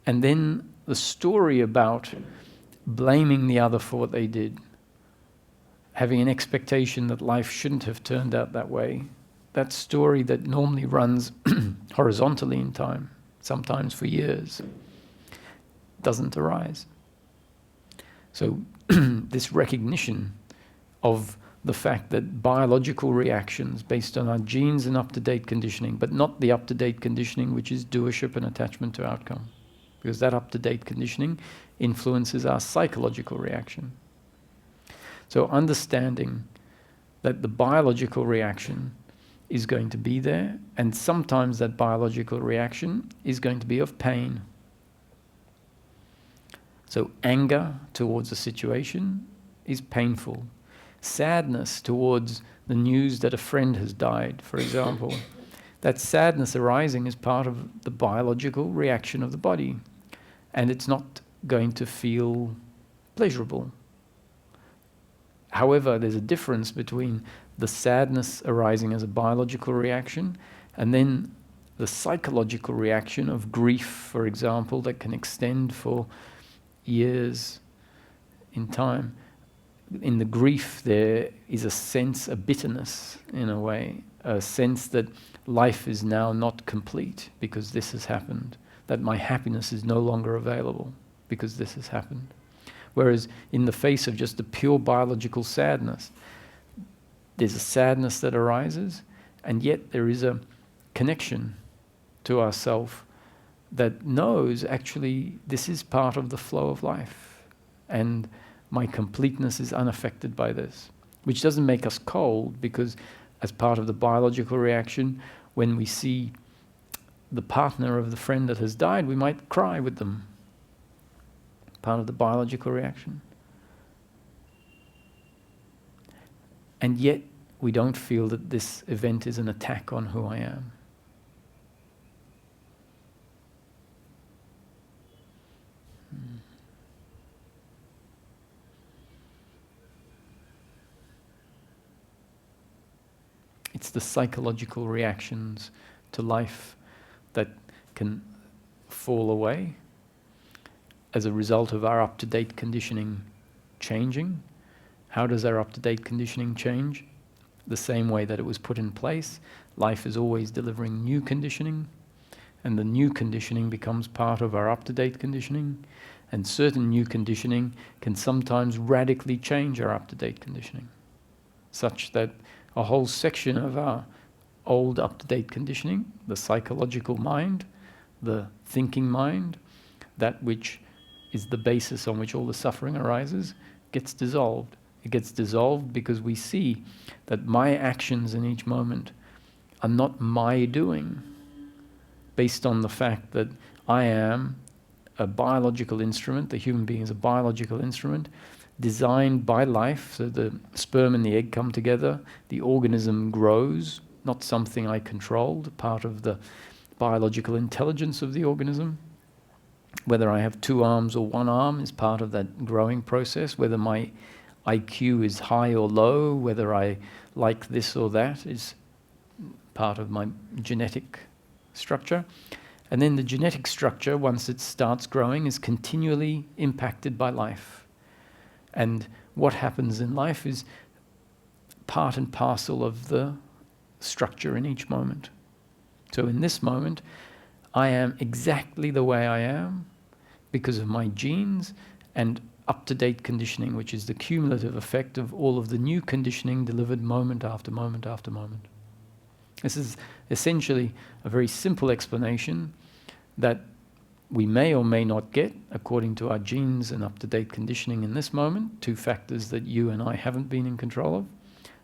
And then the story about blaming the other for what they did, having an expectation that life shouldn't have turned out that way, that story that normally runs horizontally in time, sometimes for years, doesn't arise. So this recognition of the fact that biological reactions based on our genes and up-to-date conditioning, but not the up-to-date conditioning which is doership and attachment to outcome, because that up-to-date conditioning influences our psychological reaction. So understanding that the biological reaction is going to be there, and sometimes that biological reaction is going to be of pain. So anger towards a situation is painful. Sadness towards the news that a friend has died, for example, that sadness arising is part of the biological reaction of the body. And it's not going to feel pleasurable. However, there's a difference between the sadness arising as a biological reaction and then the psychological reaction of grief, for example, that can extend for years in time. In the grief there is a sense, a bitterness in a way, a sense that life is now not complete because this has happened, that my happiness is no longer available because this has happened. Whereas in the face of just the pure biological sadness, there's a sadness that arises, and yet there is a connection to ourself that knows actually this is part of the flow of life and my completeness is unaffected by this, which doesn't make us cold, because as part of the biological reaction, when we see the partner of the friend that has died, we might cry with them. Part of the biological reaction. And yet we don't feel that this event is an attack on who I am. It's the psychological reactions to life that can fall away as a result of our up-to-date conditioning changing. How does our up-to-date conditioning change? The same way that it was put in place. Life is always delivering new conditioning, and the new conditioning becomes part of our up-to-date conditioning, and certain new conditioning can sometimes radically change our up-to-date conditioning, such that a whole section of our old up-to-date conditioning, the psychological mind, the thinking mind, that which is the basis on which all the suffering arises, gets dissolved. It gets dissolved because we see that my actions in each moment are not my doing, based on the fact that I am a biological instrument, the human being is a biological instrument, designed by life, so the sperm and the egg come together, the organism grows, not something I controlled, part of the biological intelligence of the organism. Whether I have 2 arms or 1 arm is part of that growing process, whether my IQ is high or low, whether I like this or that is part of my genetic structure. And then the genetic structure, once it starts growing, is continually impacted by life. And what happens in life is part and parcel of the structure in each moment. So in this moment, I am exactly the way I am because of my genes and up-to-date conditioning, which is the cumulative effect of all of the new conditioning delivered moment after moment after moment. This is essentially a very simple explanation that we may or may not get according to our genes and up-to-date conditioning in this moment, 2 factors that you and I haven't been in control of.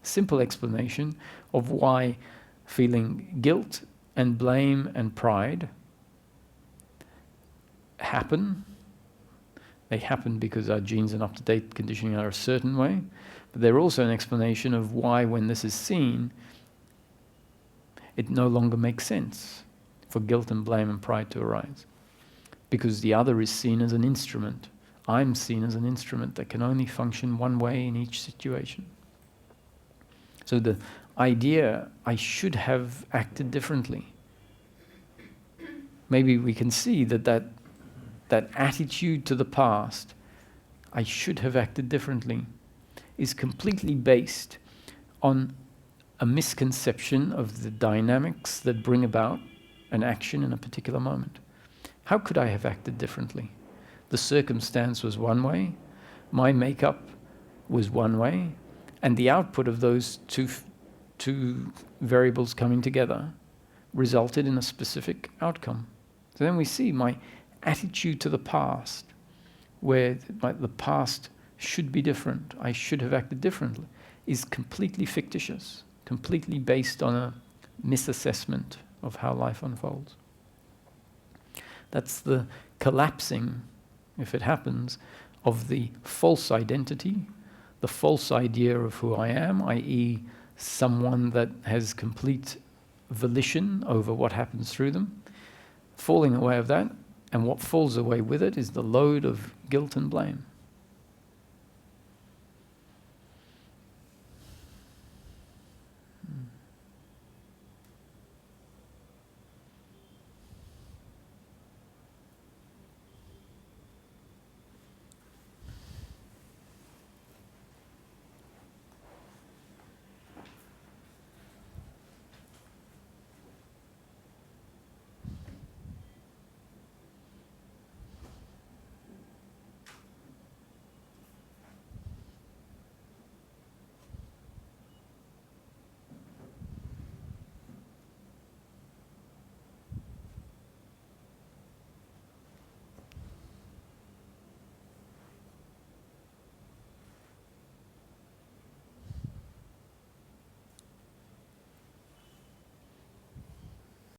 Simple explanation of why feeling guilt and blame and pride happen. They happen because our genes and up-to-date conditioning are a certain way, but they're also an explanation of why, when this is seen, it no longer makes sense for guilt and blame and pride to arise. Because the other is seen as an instrument. I'm seen as an instrument that can only function one way in each situation. So the idea, I should have acted differently. Maybe we can see that attitude to the past, I should have acted differently, is completely based on a misconception of the dynamics that bring about an action in a particular moment. How could I have acted differently? The circumstance was one way, my makeup was one way, and the output of those two variables coming together resulted in a specific outcome. So then we see my attitude to the past, where the past should be different, I should have acted differently, is completely fictitious, completely based on a misassessment of how life unfolds. That's the collapsing, if it happens, of the false identity, the false idea of who I am, i.e. someone that has complete volition over what happens through them. Falling away of that And what falls away with it is the load of guilt and blame.